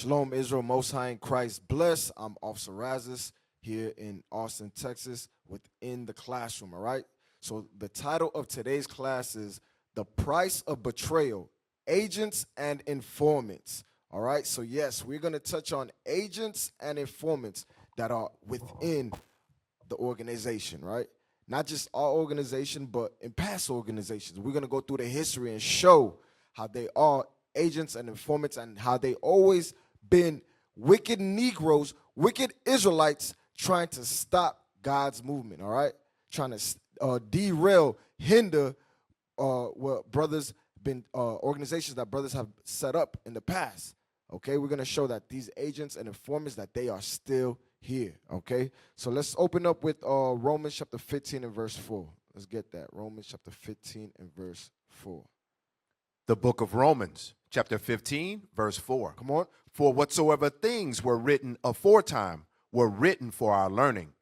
Shalom, Israel, Most High in Christ. Bless. I'm Officer Razis here in Austin, Texas, within the classroom, all right? So the title of today's class is The Price of Betrayal, Agents and Informants, all right? So yes, we're going to touch on agents and informants that are within the organization, right? Not just our organization, but in past organizations. We're going to go through the history and show how they are agents and informants and how they always been wicked Negroes, wicked Israelites trying to stop God's movement, all right? Trying to derail, hinder what brothers been, organizations that brothers have set up in the past, okay? We're going to show that these agents and informants, that they are still here, okay? So let's open up with Romans chapter 15 and verse 4. Let's get that. Romans chapter 15 and verse 4. The book of Romans, chapter 15, verse 4. Come on. For whatsoever things were written aforetime were written for our learning,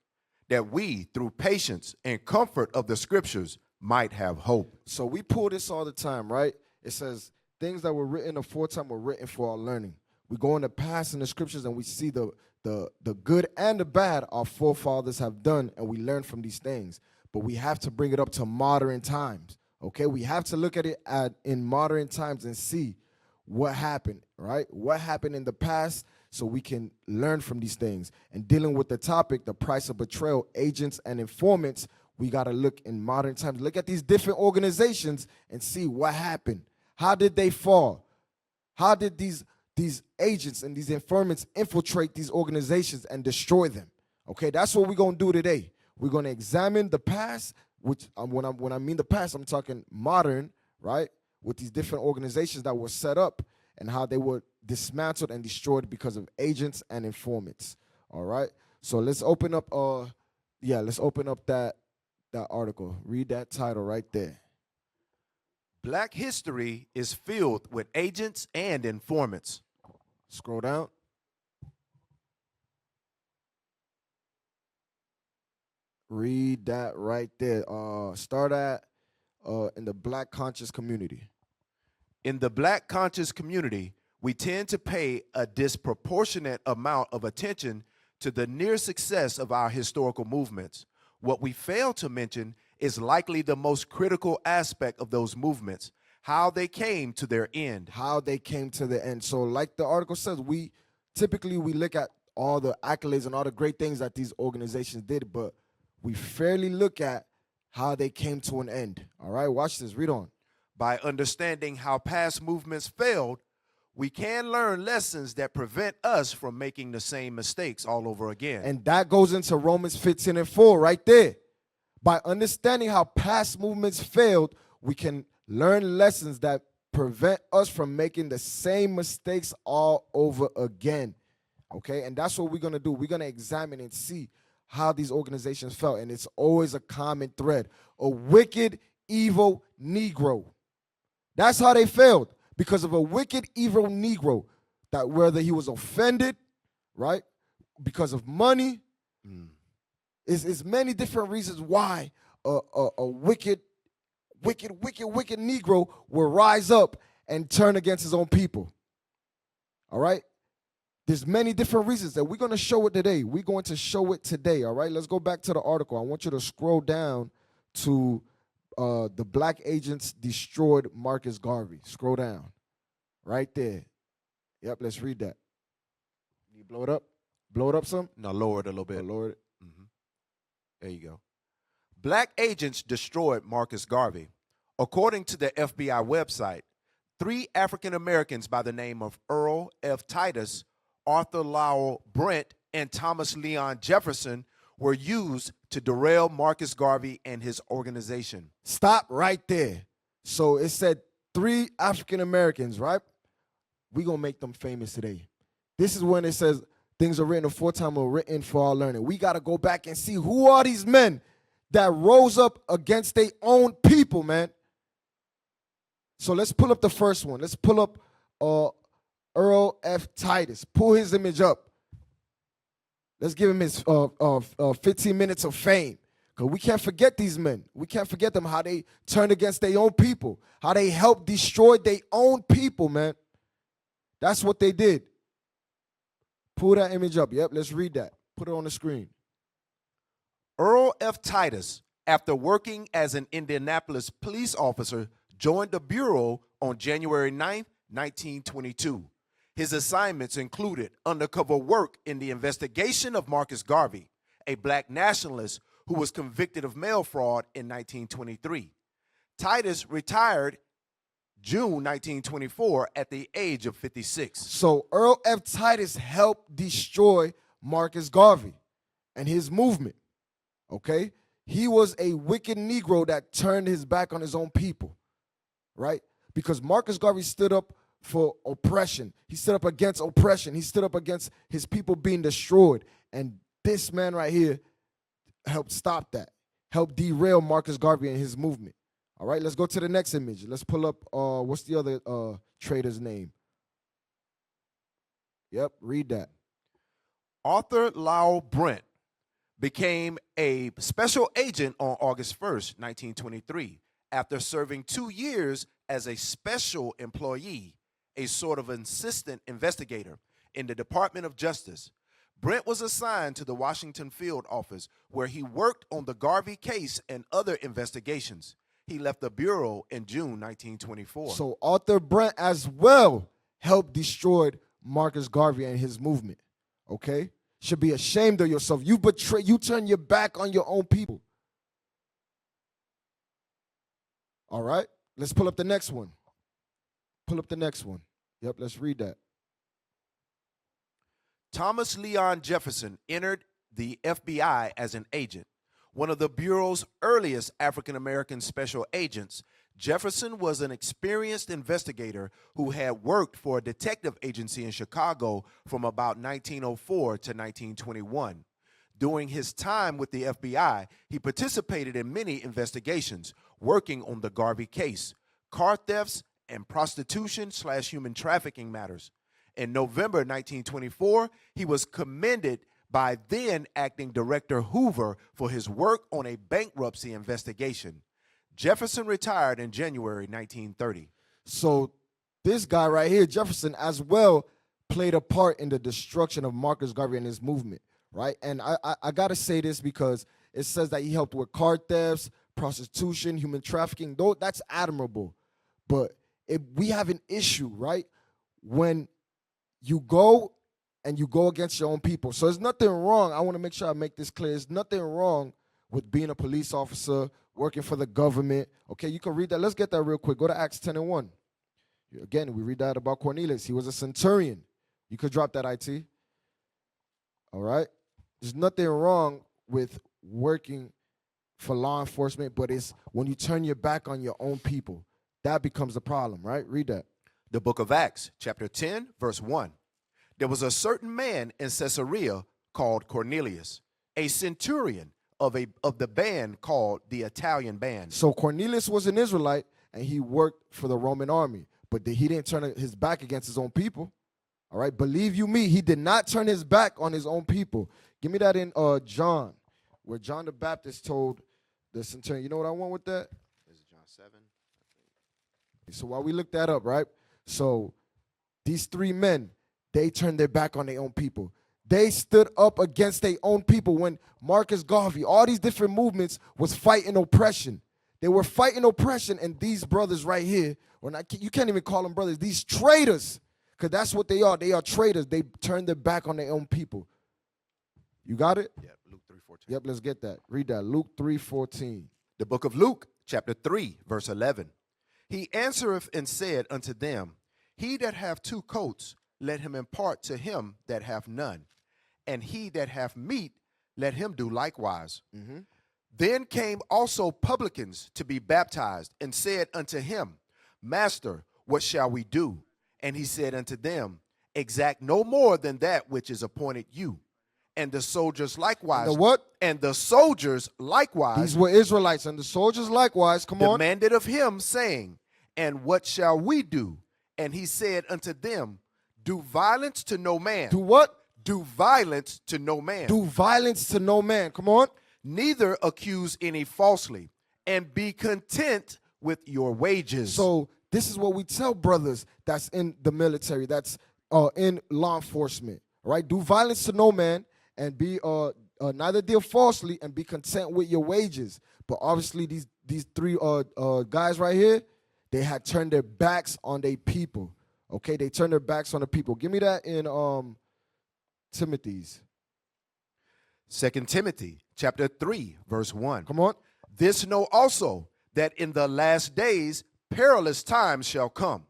that we, through patience and comfort of the scriptures, might have hope. So we pull this all the time, right? It says things that were written aforetime were written for our learning. We go in the past in the scriptures and we see the good and the bad our forefathers have done, and we learn from these things. But we have to bring it up to modern times. Okay, we have to look at it in modern times and see what happened, right? What happened in the past so we can learn from these things. And dealing with the topic, the price of betrayal, agents and informants, we got to look in modern times. Look at these different organizations and see what happened. How did they fall? How did these agents and these informants infiltrate these organizations and destroy them? Okay, that's what we're going to do today. We're going to examine the past, which when I mean the past, I'm talking modern, right, with these different organizations that were set up and how they were dismantled and destroyed because of agents and informants. All right, so let's open up. Let's open up that article. Read that title right there. Black history is filled with agents and informants. Scroll down. Read that right there. Start at in the black conscious community. In the black conscious community, we tend to pay a disproportionate amount of attention to the near success of our historical movements. What we fail to mention is likely the most critical aspect of those movements, how they came to their end. How they came to the end. So like the article says, we typically look at all the accolades and all the great things that these organizations did, but we fairly look at how they came to an end. All right, watch this. Read on. By understanding how past movements failed, we can learn lessons that prevent us from making the same mistakes all over again. And that goes into Romans 15 and 4 right there. By understanding how past movements failed, we can learn lessons that prevent us from making the same mistakes all over again. Okay, and that's what we're going to do. We're going to examine and see how these organizations felt, and it's always a common thread. A wicked, evil Negro. That's how they failed, because of a wicked, evil Negro, that whether he was offended, right, because of money, is many different reasons why a wicked Negro will rise up and turn against his own people. All right? There's many different reasons that we're going to show it today. We're going to show it today, all right? Let's go back to the article. I want you to scroll down to the black agents destroyed Marcus Garvey. Scroll down. Right there. Yep, let's read that. You blow it up? Blow it up some? Now lower it a little bit. Lower it. There you go. Black agents destroyed Marcus Garvey. According to the FBI website, 3 African Americans by the name of Earl F. Titus, Arthur Lowell Brent, and Thomas Leon Jefferson were used to derail Marcus Garvey and his organization. Stop right there. So it said 3 African Americans, right? We're going to make them famous today. This is when it says things are written aforetime or written for our learning. We got to go back and see who are these men that rose up against their own people, man. So let's pull up the first one. Let's pull up Earl F. Titus. Pull his image up. Let's give him his 15 minutes of fame. Because we can't forget these men. We can't forget them, how they turned against their own people. How they helped destroy their own people, man. That's what they did. Pull that image up. Yep, let's read that. Put it on the screen. Earl F. Titus, after working as an Indianapolis police officer, joined the Bureau on January 9, 1922. His assignments included undercover work in the investigation of Marcus Garvey, a black nationalist who was convicted of mail fraud in 1923. Titus retired June 1924 at the age of 56. So Earl F. Titus helped destroy Marcus Garvey and his movement, okay? He was a wicked Negro that turned his back on his own people, right? Because Marcus Garvey stood up for oppression. He stood up against oppression. He stood up against his people being destroyed. And this man right here helped stop that, helped derail Marcus Garvey and his movement. All right, let's go to the next image. Let's pull up, what's the other traitor's name? Yep, read that. Arthur Lowell Brent became a special agent on August 1st, 1923, after serving 2 years as a special employee, a sort of assistant investigator in the Department of Justice. Brent was assigned to the Washington field office where he worked on the Garvey case and other investigations. He left the Bureau in June 1924. So Arthur Brent as well helped destroy Marcus Garvey and his movement, okay? Should be ashamed of yourself. You turn your back on your own people. All right, let's pull up the next one. Pull up the next one. Yep, let's read that. Thomas Leon Jefferson entered the FBI as an agent. One of the Bureau's earliest African-American special agents, Jefferson was an experienced investigator who had worked for a detective agency in Chicago from about 1904 to 1921. During his time with the FBI, he participated in many investigations, working on the Garvey case, car thefts, and prostitution/human trafficking matters. In November 1924, he was commended by then acting director Hoover for his work on a bankruptcy investigation. Jefferson retired in January 1930. So this guy right here, Jefferson, as well played a part in the destruction of Marcus Garvey and his movement, right? And I got to say this because it says that he helped with car thefts, prostitution, human trafficking. Though that's admirable. But we have an issue, right? When you go against your own people. So there's nothing wrong. I want to make sure I make this clear. There's nothing wrong with being a police officer, working for the government. Okay, you can read that. Let's get that real quick. Go to Acts 10:1. Again, we read that about Cornelius. He was a centurion. You could drop that, IT. All right? There's nothing wrong with working for law enforcement, but it's when you turn your back on your own people, that becomes the problem, right? Read that. The book of Acts, chapter 10, verse 1. There was a certain man in Caesarea called Cornelius, a centurion of the band called the Italian band. So Cornelius was an Israelite, and he worked for the Roman army, but he didn't turn his back against his own people. All right, believe you me, he did not turn his back on his own people. Give me that in John, where John the Baptist told the centurion. You know what I want with that? Is it John 7? So while we look that up, right? So these three men, they turned their back on their own people. They stood up against their own people when Marcus Garvey, all these different movements was fighting oppression. They were fighting oppression, and these brothers right here, you can't even call them brothers, these traitors, because that's what they are. They are traitors. They turned their back on their own people. You got it? Yeah, Luke 3:14. Yep, let's get that. Read that, Luke 3:14. The book of Luke, chapter 3, verse 11. He answereth and said unto them, He that hath 2 coats, let him impart to him that hath none. And he that hath meat, let him do likewise. Mm-hmm. Then came also publicans to be baptized, and said unto him, Master, what shall we do? And he said unto them, Exact no more than that which is appointed you. And the soldiers likewise. The what? And the soldiers likewise. These were Israelites, and the soldiers likewise, come on. Demanded of him, saying, And what shall we do? And he said unto them, Do violence to no man. Do what? Do violence to no man. Do violence to no man. Come on. Neither accuse any falsely, and be content with your wages. So this is what we tell brothers that's in the military, that's in law enforcement, All right, do violence to no man, and be neither deal falsely, and be content with your wages. But obviously, these three guys right here, they had turned their backs on their people. Okay, they turned their backs on the people. Give me that in Timothy's. 2 Timothy chapter 3, verse 1. Come on. This know also, that in the last days perilous times shall come.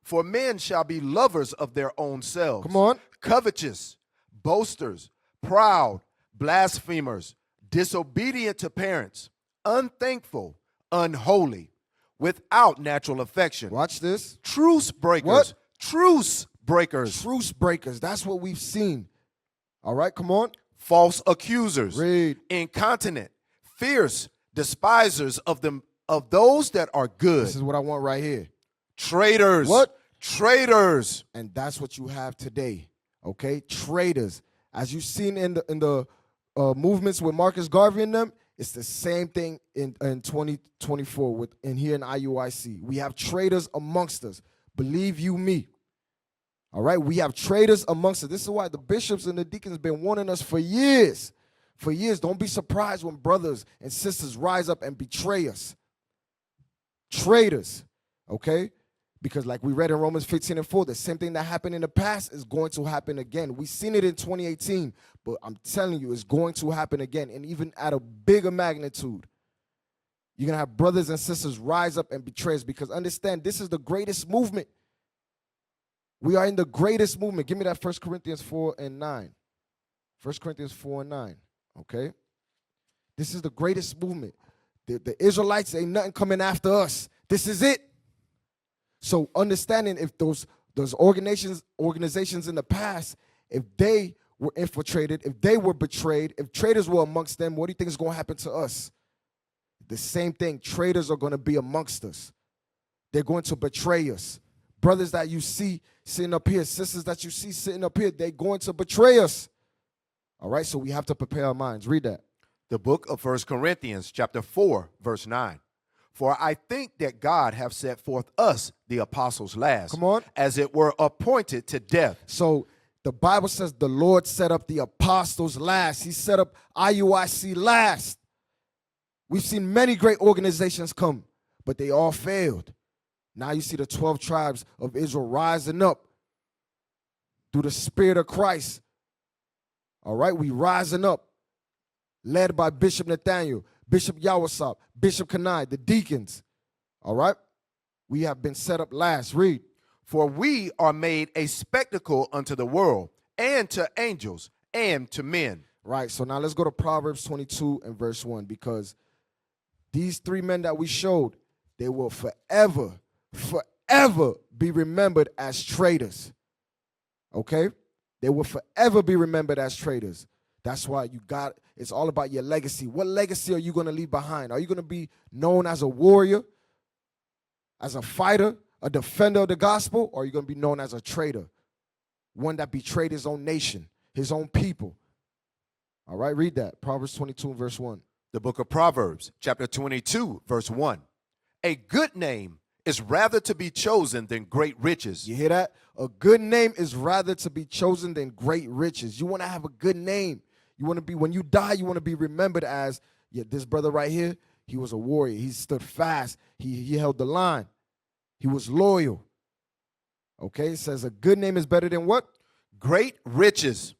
For men shall be lovers of their own selves. Come on. Covetous, boasters, proud, blasphemers, disobedient to parents, unthankful, unholy, without natural affection. Watch this. Truce breakers. What? Truce breakers. Truce breakers. That's what we've seen. All right, come on. False accusers. Read. Incontinent, fierce, despisers of those that are good. This is what I want right here. Traitors. What? Traitors. And that's what you have today. Okay, traitors. As you've seen in the movements with Marcus Garvey and them, it's the same thing in 2024 in here in IUIC. We have traitors amongst us. Believe you me. All right, we have traitors amongst us. This is why the bishops and the deacons have been warning us for years. For years, don't be surprised when brothers and sisters rise up and betray us. Traitors, okay? Because like we read in Romans 15:4, the same thing that happened in the past is going to happen again. We've seen it in 2018, but I'm telling you, it's going to happen again, and even at a bigger magnitude. You're going to have brothers and sisters rise up and betray us, because understand, this is the greatest movement. We are in the greatest movement. Give me that 1 Corinthians 4:9. 1 Corinthians 4:9, okay? This is the greatest movement. The Israelites, ain't nothing coming after us. This is it. So understanding if those organizations in the past, if they were infiltrated, if they were betrayed, if traitors were amongst them, what do you think is going to happen to us? The same thing. Traitors are going to be amongst us. They're going to betray us. Brothers that you see sitting up here, sisters that you see sitting up here, they're going to betray us. All right, so we have to prepare our minds. Read that. The book of 1 Corinthians chapter 4, verse 9. For I think that God have set forth us, the apostles, last. Come on. As it were appointed to death. So the Bible says the Lord set up the apostles last. He set up IUIC last. We've seen many great organizations come, but they all failed. Now you see the 12 tribes of Israel rising up through the Spirit of Christ. All right, we rising up, led by Bishop Nathaniel, Bishop Yawasop, Bishop Kanai, the deacons. All right, we have been set up last. Read. For we are made a spectacle unto the world, and to angels, and to men. Right, so now let's go to Proverbs 22 and verse 1, because these three men that we showed, they will forever be remembered as traitors. Okay? They will forever be remembered as traitors. That's why it's all about your legacy. What legacy are you going to leave behind? Are you going to be known as a warrior, as a fighter, a defender of the gospel, or are you going to be known as a traitor, one that betrayed his own nation, his own people? All right, read that. Proverbs 22 verse 1. The book of Proverbs, chapter 22, verse 1. A good name is rather to be chosen than great riches. You hear that? A good name is rather to be chosen than great riches. You want to have a good name. You want to be, when you die, you want to be remembered as, yeah, this brother right here, he was a warrior. He stood fast. He held the line. He was loyal. Okay, it says a good name is better than what? Great riches.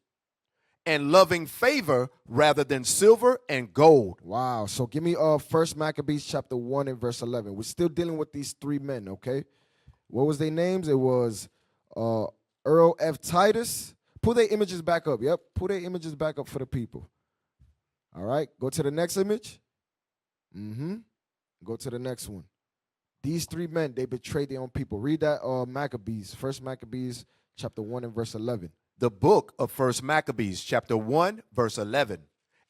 And loving favor rather than silver and gold. Wow. So give me 1 Maccabees chapter 1 and verse 11. We're still dealing with these three men, okay? What was their names? It was Earl F. Titus. Pull their images back up. Yep. Pull their images back up for the people. All right. Go to the next image. Go to the next one. These three men, they betrayed their own people. Read that Maccabees, 1 Maccabees chapter 1 and verse 11. The book of 1 Maccabees, chapter 1, verse 11.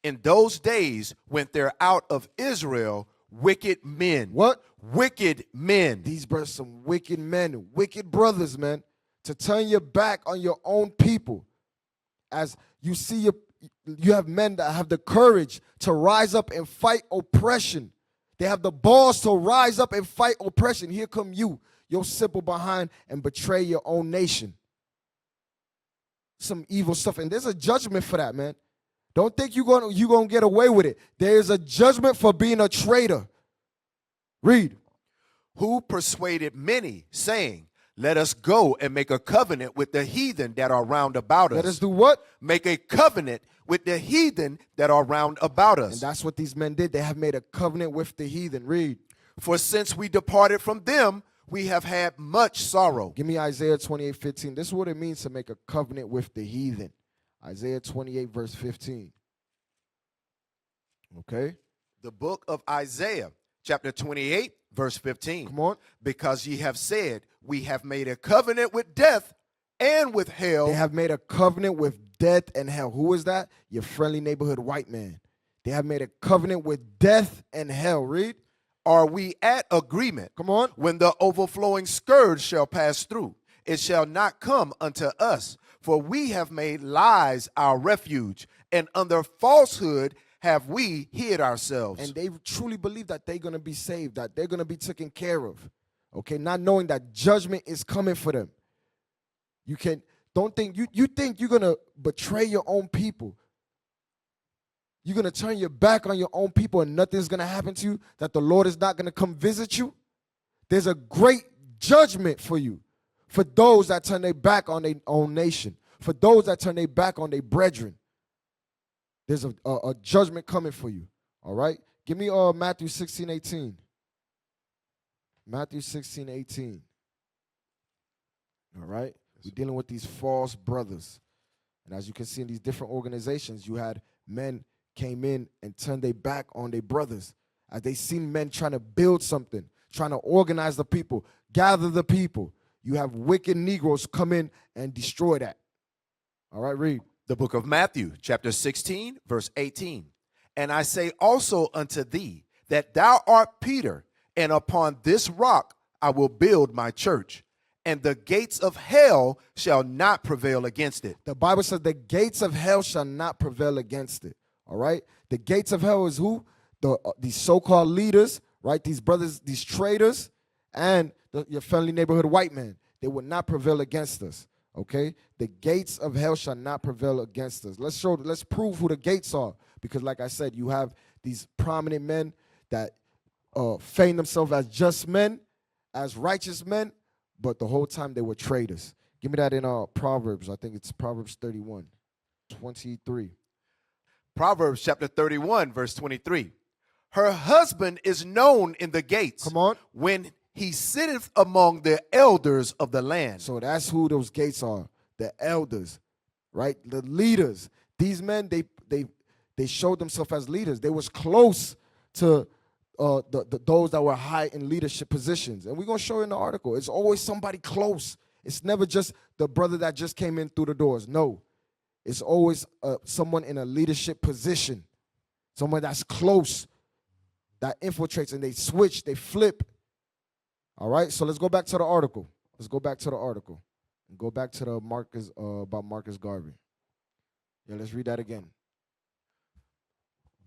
In those days went there out of Israel wicked men. What? Wicked men. These brothers, some wicked men, wicked brothers, man, to turn your back on your own people. As you see, you have men that have the courage to rise up and fight oppression. They have the balls to rise up and fight oppression. Here come you, your simple behind, and betray your own nation. some evil stuff. And there's a judgment for that, man. Don't think you're gonna get away with it. There's a judgment for being a traitor. Read. Who persuaded many, saying, let us go and make a covenant with the heathen that are round about us. Let us do what? Make a covenant with the heathen that are round about us. And that's what these men did. They have made a covenant with the heathen. Read. For since we departed from them, we have had much sorrow. Give me Isaiah 28:15. This is what it means to make a covenant with the heathen. Isaiah 28, verse 15. Okay? The book of Isaiah, chapter 28, verse 15. Come on. Because ye have said, we have made a covenant with death and with hell. They have made a covenant with death and hell. Who is that? Your friendly neighborhood white man. They have made a covenant with death and hell. Read. Are we at agreement? Come on. When the overflowing scourge shall pass through, it shall not come unto us. For we have made lies our refuge, and under falsehood have we hid ourselves. And they truly believe that they're going to be saved, that they're going to be taken care of. Okay, not knowing that judgment is coming for them. Don't think, you think you're going to betray your own people. You're going to turn your back on your own people and nothing's going to happen to you, that the Lord is not going to come visit you. There's a great judgment for you, for those that turn their back on their own nation, for those that turn their back on their brethren. There's a judgment coming for you, all right? Give me Matthew 16:18. Matthew 16:18. All right? We're dealing with these false brothers. And as you can see in these different organizations, you had men came in and turned their back on their brothers as they seen men trying to build something, trying to organize the people, gather the people. You have wicked Negroes come in and destroy that. All right, read. The book of Matthew, chapter 16, verse 18. And I say also unto thee that thou art Peter, and upon this rock I will build my church, and the gates of hell shall not prevail against it. The Bible says the gates of hell shall not prevail against it. All right? The gates of hell is who? These so-called leaders, right? These brothers, these traitors, and your friendly neighborhood white man. They will not prevail against us. Okay? The gates of hell shall not prevail against us. Let's prove who the gates are. Because like I said, you have these prominent men that feign themselves as just men, as righteous men, but the whole time they were traitors. Give me that in Proverbs. I think it's Proverbs 31:23. Proverbs chapter 31, verse 23. Her husband is known in the gates. Come on. When he sitteth among the elders of the land. So that's who those gates are. The elders, right? The leaders. These men, they showed themselves as leaders. They was close to those that were high in leadership positions. And we're going to show in the article. It's always somebody close. It's never just the brother that just came in through the doors. No. It's always someone in a leadership position. Someone that's close, that infiltrates, and they switch, they flip. All right, so let's go back to the article. Let's go back to the article. And go back to the about Marcus Garvey. Yeah, let's read that again.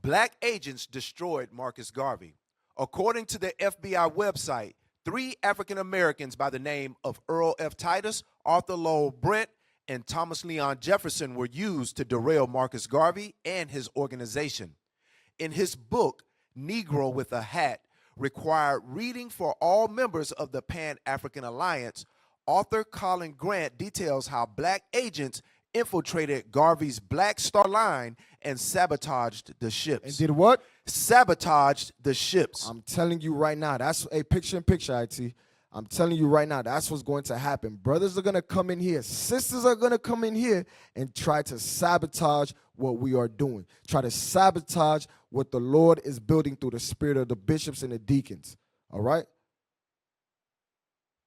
Black agents destroyed Marcus Garvey. According to the FBI website, 3 African Americans by the name of Earl F. Titus, Arthur Lowell Brent, and Thomas Leon Jefferson were used to derail Marcus Garvey and his organization. In his book, Negro with a Hat, required reading for all members of the Pan-African Alliance, author Colin Grant details how black agents infiltrated Garvey's Black Star Line and sabotaged the ships. And did what? Sabotaged the ships. I'm telling you right now, that's a picture-in-picture, IT. I'm telling you right now, that's what's going to happen. Brothers are going to come in here. Sisters are going to come in here and try to sabotage what we are doing. Try to sabotage what the Lord is building through the spirit of the bishops and the deacons. All right?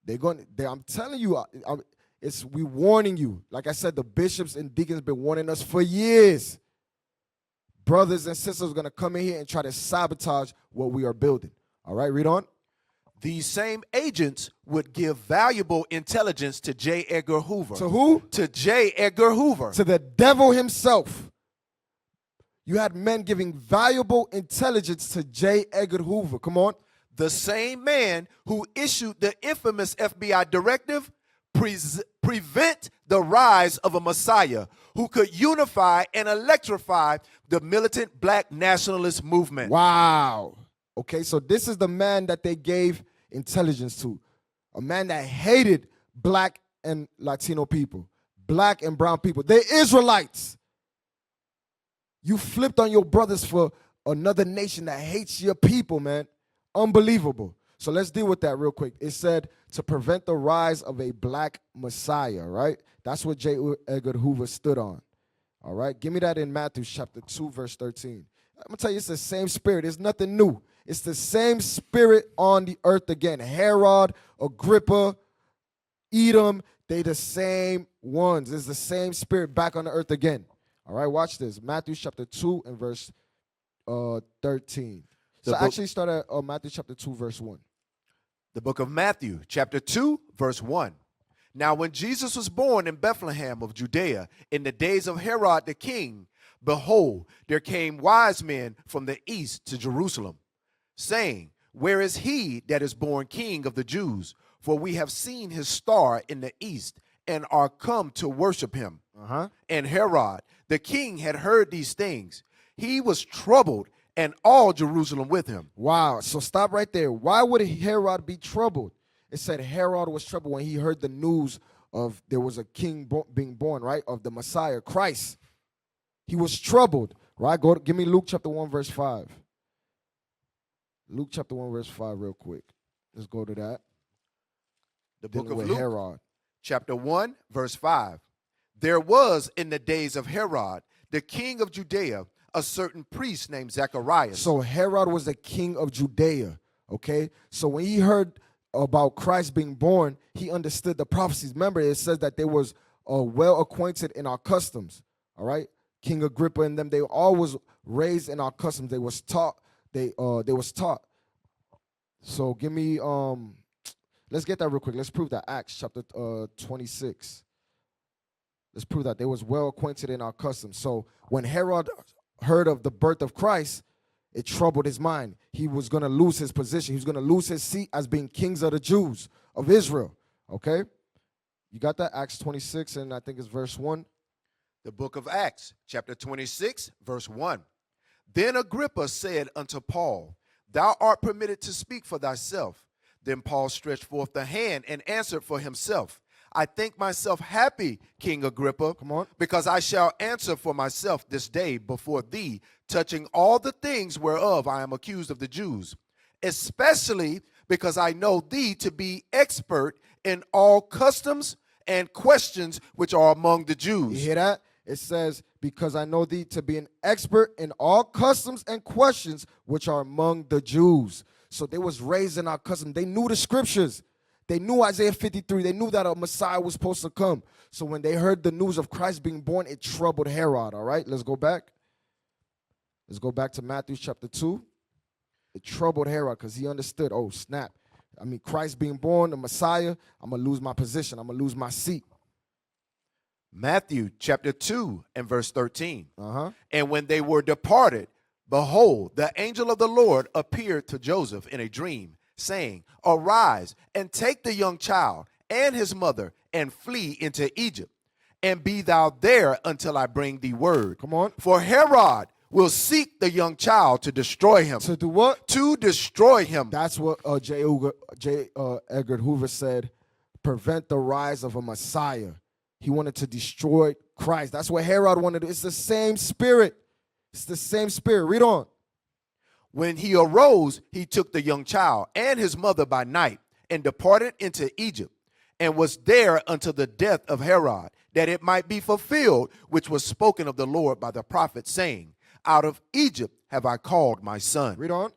I'm telling you, we warning you. Like I said, the bishops and deacons have been warning us for years. Brothers and sisters are going to come in here and try to sabotage what we are building. All right, read on. These same agents would give valuable intelligence to J. Edgar Hoover. To who? To J. Edgar Hoover. To the devil himself. You had men giving valuable intelligence to J. Edgar Hoover. Come on. The same man who issued the infamous FBI directive, prevent the rise of a Messiah who could unify and electrify the militant black nationalist movement. Wow. Okay, so this is the man that they gave intelligence to. A man that hated black and Latino people, black and brown people. They're Israelites. You flipped on your brothers for another nation that hates your people, man. Unbelievable. So let's deal with that real quick. It said to prevent the rise of a black Messiah, right? That's what J. Edgar Hoover stood on. All right, give me that in Matthew chapter 2, verse 13. I'm going to tell you, it's the same spirit. It's nothing new. It's the same spirit on the earth again. Herod, Agrippa, Edom, they the same ones. It's the same spirit back on the earth again. All right, watch this. Matthew chapter 2 and verse 13. So actually start at Matthew chapter 2, verse 1. The book of Matthew, chapter 2, verse 1. Now when Jesus was born in Bethlehem of Judea in the days of Herod the king, behold, there came wise men from the east to Jerusalem, saying, where is he that is born King of the Jews? For we have seen his star in the east and are come to worship him. And Herod the king had heard these things. He was troubled, and all Jerusalem with him. Wow, so stop right there. Why would Herod be troubled? It said Herod was troubled when he heard the news of there was a king being born, right, of the Messiah, Christ. He was troubled, right? Give me Luke chapter 1, verse 5. Luke chapter 1, verse 5 real quick. Let's go to that. The book of with Luke, Herod. Chapter 1, verse 5. There was in the days of Herod, the king of Judea, a certain priest named Zacharias. So Herod was the king of Judea, okay? So when he heard about Christ being born, he understood the prophecies. Remember, it says that they was well acquainted in our customs, all right? King Agrippa and them, they all was raised in our customs. They was taught. They was taught. So give me let's get that real quick. Let's prove that. Acts chapter 26. Let's prove that they was well acquainted in our customs. So when Herod heard of the birth of Christ, it troubled his mind. He was going to lose his position. He was going to lose his seat as being kings of the Jews of Israel. Okay? You got that? Acts 26, and I think it's verse 1. The book of Acts, chapter 26, verse 1. Then Agrippa said unto Paul, thou art permitted to speak for thyself. Then Paul stretched forth the hand and answered for himself. I think myself happy, King Agrippa, Come on. because I shall answer for myself this day before thee, touching all the things whereof I am accused of the Jews, especially because I know thee to be expert in all customs and questions which are among the Jews. You hear that? It says, because I know thee to be an expert in all customs and questions which are among the Jews. So they was raised in our customs. They knew the scriptures. They knew Isaiah 53. They knew that a Messiah was supposed to come. So when they heard the news of Christ being born, it troubled Herod, all right? Let's go back. Let's go back to Matthew chapter 2. It troubled Herod because he understood, oh, snap. I mean, Christ being born, the Messiah, I'm going to lose my position. I'm going to lose my seat. Matthew chapter 2 and verse 13. And when they were departed, behold, the angel of the Lord appeared to Joseph in a dream, saying, arise and take the young child and his mother and flee into Egypt, and be thou there until I bring thee word. Come on. For Herod will seek the young child to destroy him. To do what? To destroy him. That's what J. Edgar Hoover said, prevent the rise of a Messiah. He wanted to destroy Christ. That's what Herod wanted to do. It's the same spirit. It's the same spirit. Read on. When he arose, he took the young child and his mother by night and departed into Egypt, and was there until the death of Herod, that it might be fulfilled, which was spoken of the Lord by the prophet, saying, out of Egypt have I called my son. Read on.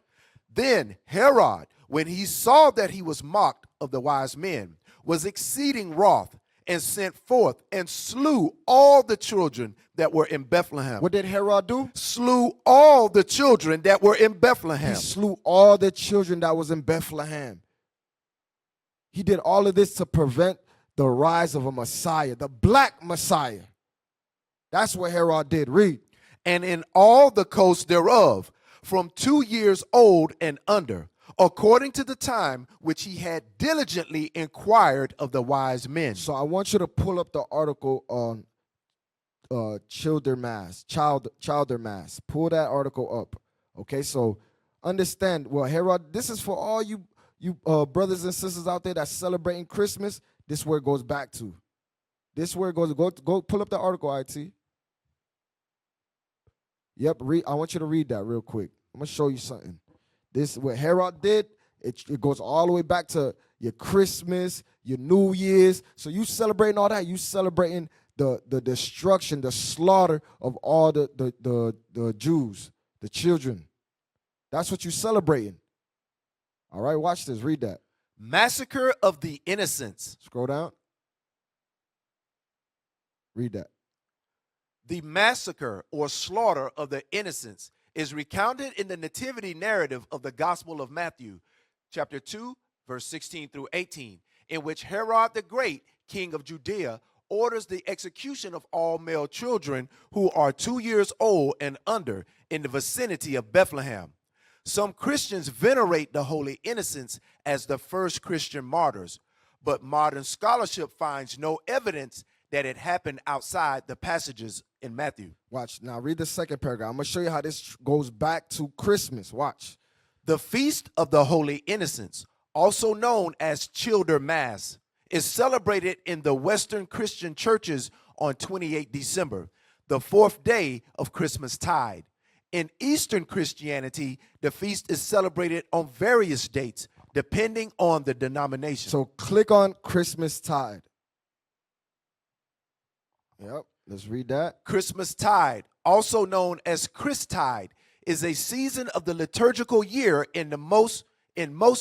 Then Herod, when he saw that he was mocked of the wise men, was exceeding wroth, and sent forth and slew all the children that were in Bethlehem. What did Herod do? Slew all the children that were in Bethlehem. He slew all the children that was in Bethlehem. He did all of this to prevent the rise of a Messiah, the black Messiah. That's what Herod did. Read. And in all the coasts thereof, from 2 years old and under, according to the time which he had diligently inquired of the wise men. So I want you to pull up the article on childer mass. Pull that article up. Okay, so understand. Well, Herod, this is for all you brothers and sisters out there that's celebrating Christmas. This is where it goes back to. This is where it goes. Go pull up the article, IT. Yep, I want you to read that real quick. I'm gonna show you something. This what Herod did. It goes all the way back to your Christmas, your New Year's. So you celebrating all that. You celebrating the destruction, the slaughter of all the Jews, the children. That's what you celebrating. All right, watch this. Read that. Massacre of the innocents. Scroll down. Read that. The massacre or slaughter of the innocents is recounted in the nativity narrative of the Gospel of Matthew, chapter 2, verse 16 through 18, in which Herod the Great, king of Judea, orders the execution of all male children who are 2 years old and under in the vicinity of Bethlehem. Some Christians venerate the holy innocents as the first Christian martyrs, but modern scholarship finds no evidence that it happened outside the passages in Matthew. Watch. Now read the second paragraph. I'm going to show you how this goes back to Christmas. Watch. The Feast of the Holy Innocents, also known as Childer Mass, is celebrated in the Western Christian churches on 28 December, the fourth day of Christmas tide. In Eastern Christianity, the feast is celebrated on various dates, depending on the denomination. So click on Christmas tide. Yep, let's read that. Christmas tide, also known as Christide, is a season of the liturgical year in most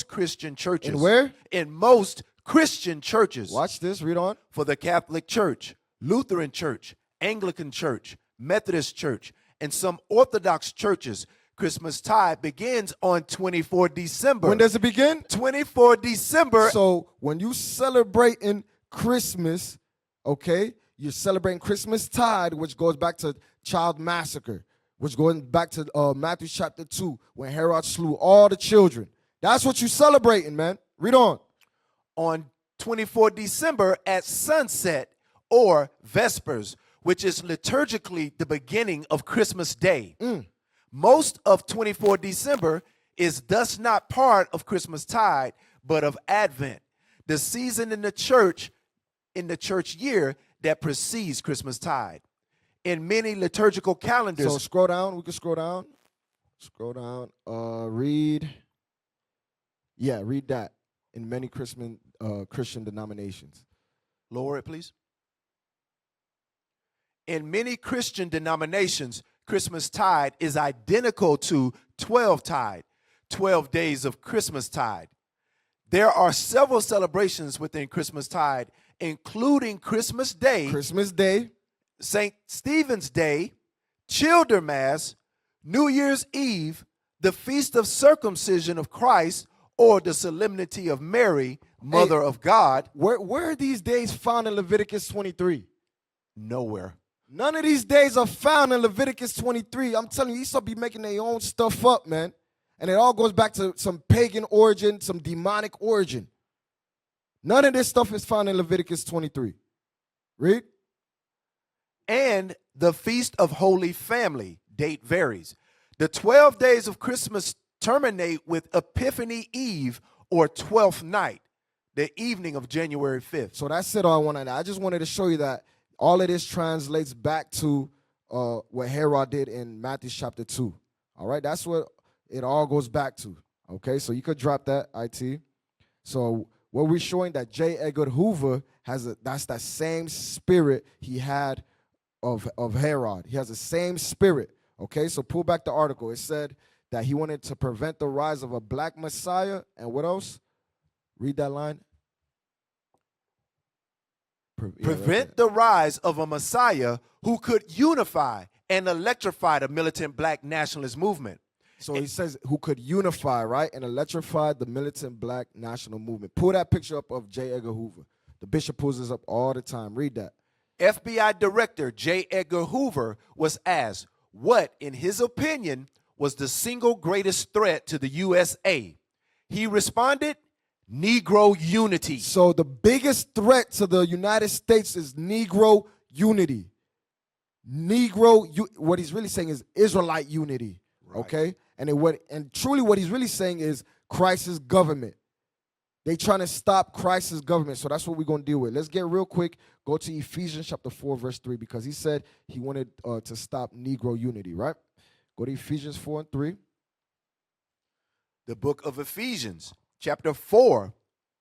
Christian churches. In where? In most Christian churches. Watch this, read on. For the Catholic Church, Lutheran Church, Anglican Church, Methodist Church, and some Orthodox churches, Christmas tide begins on 24 December. When does it begin? 24 December. So when you celebrating Christmas, okay, you're celebrating Christmas tide, which goes back to child massacre, which goes back to Matthew chapter 2, when Herod slew all the children. That's what you're celebrating, man. Read on. On 24 December at sunset or Vespers, which is liturgically the beginning of Christmas Day. Most of 24 December is thus not part of Christmas tide, but of Advent, the season in the church year that precedes Christmas tide. In many liturgical calendars. So scroll down. We can scroll down. Scroll down. Read that. In many Christian denominations. Lower it, please. In many Christian denominations, Christmas tide is identical to 12 tide, 12 days of Christmas tide. There are several celebrations within Christmas tide, including Christmas Day, St. Stephen's Day, Childer Mass, New Year's Eve, the Feast of Circumcision of Christ, or the Solemnity of Mary, Mother of God. Where are these days found in Leviticus 23? Nowhere. None of these days are found in Leviticus 23. I'm telling you, these will be making their own stuff up, man. And it all goes back to some pagan origin, some demonic origin. None of this stuff is found in Leviticus 23. Read. And the Feast of Holy Family, date varies. The 12 days of Christmas terminate with Epiphany Eve, or 12th night, the evening of January 5th. So that's it all I wanted. I just wanted to show you that all of this translates back to what Herod did in Matthew chapter 2. All right, that's what it all goes back to. Okay, so you could drop that, IT. So what we're showing that J. Edgar Hoover that's that same spirit he had of Herod. He has the same spirit. Okay, so pull back the article. It said that he wanted to prevent the rise of a black Messiah. And what else? Read that line. Prevent the rise of a Messiah who could unify and electrify the militant black nationalist movement. So he says who could unify, right, and electrify the militant black national movement. Pull that picture up of J. Edgar Hoover. The bishop pulls this up all the time. Read that. FBI Director J. Edgar Hoover was asked what, in his opinion, was the single greatest threat to the USA. He responded, Negro unity. So the biggest threat to the United States is Negro unity. What he's really saying is Israelite unity. Right. Okay? And truly what he's really saying is Christ's government. They trying to stop Christ's government. So that's what we're going to deal with. Let's get real quick. Go to Ephesians chapter 4, verse 3, because he said he wanted to stop Negro unity, right? Go to Ephesians 4 and 3. The book of Ephesians, chapter 4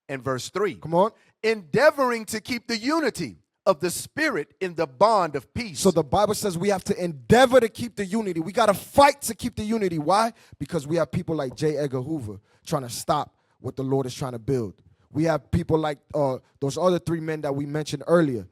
and verse 3. Come on. Endeavoring to keep the unity of the Spirit in the bond of peace. So the Bible says we have to endeavor to keep the unity. We got to fight to keep the unity. Why? Because we have people like J. Edgar Hoover trying to stop what the Lord is trying to build. We have people like those other three men that we mentioned earlier.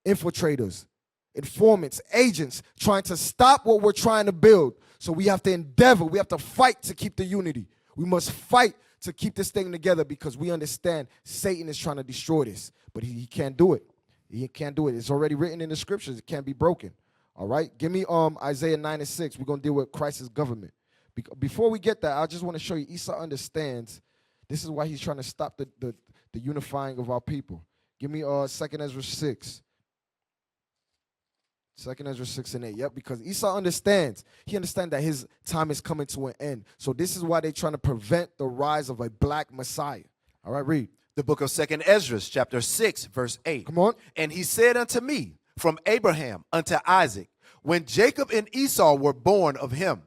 Infiltrators, informants, agents trying to stop what we're trying to build. So we have to endeavor. We have to fight to keep the unity. We must fight to keep this thing together because we understand Satan is trying to destroy this. But he can't do it. He can't do it. It's already written in the scriptures. It can't be broken. All right? Give me Isaiah 9 and 6. We're going to deal with Christ's government. Before we get that, I just want to show you Esau understands. This is why he's trying to stop the unifying of our people. Give me 2 Ezra 6. 2 Ezra 6 and 8. Yep, because Esau understands. He understands that his time is coming to an end. So this is why they're trying to prevent the rise of a black Messiah. All right, read. The book of 2 Ezra, chapter 6, verse 8. Come on. And he said unto me, from Abraham unto Isaac, when Jacob and Esau were born of him,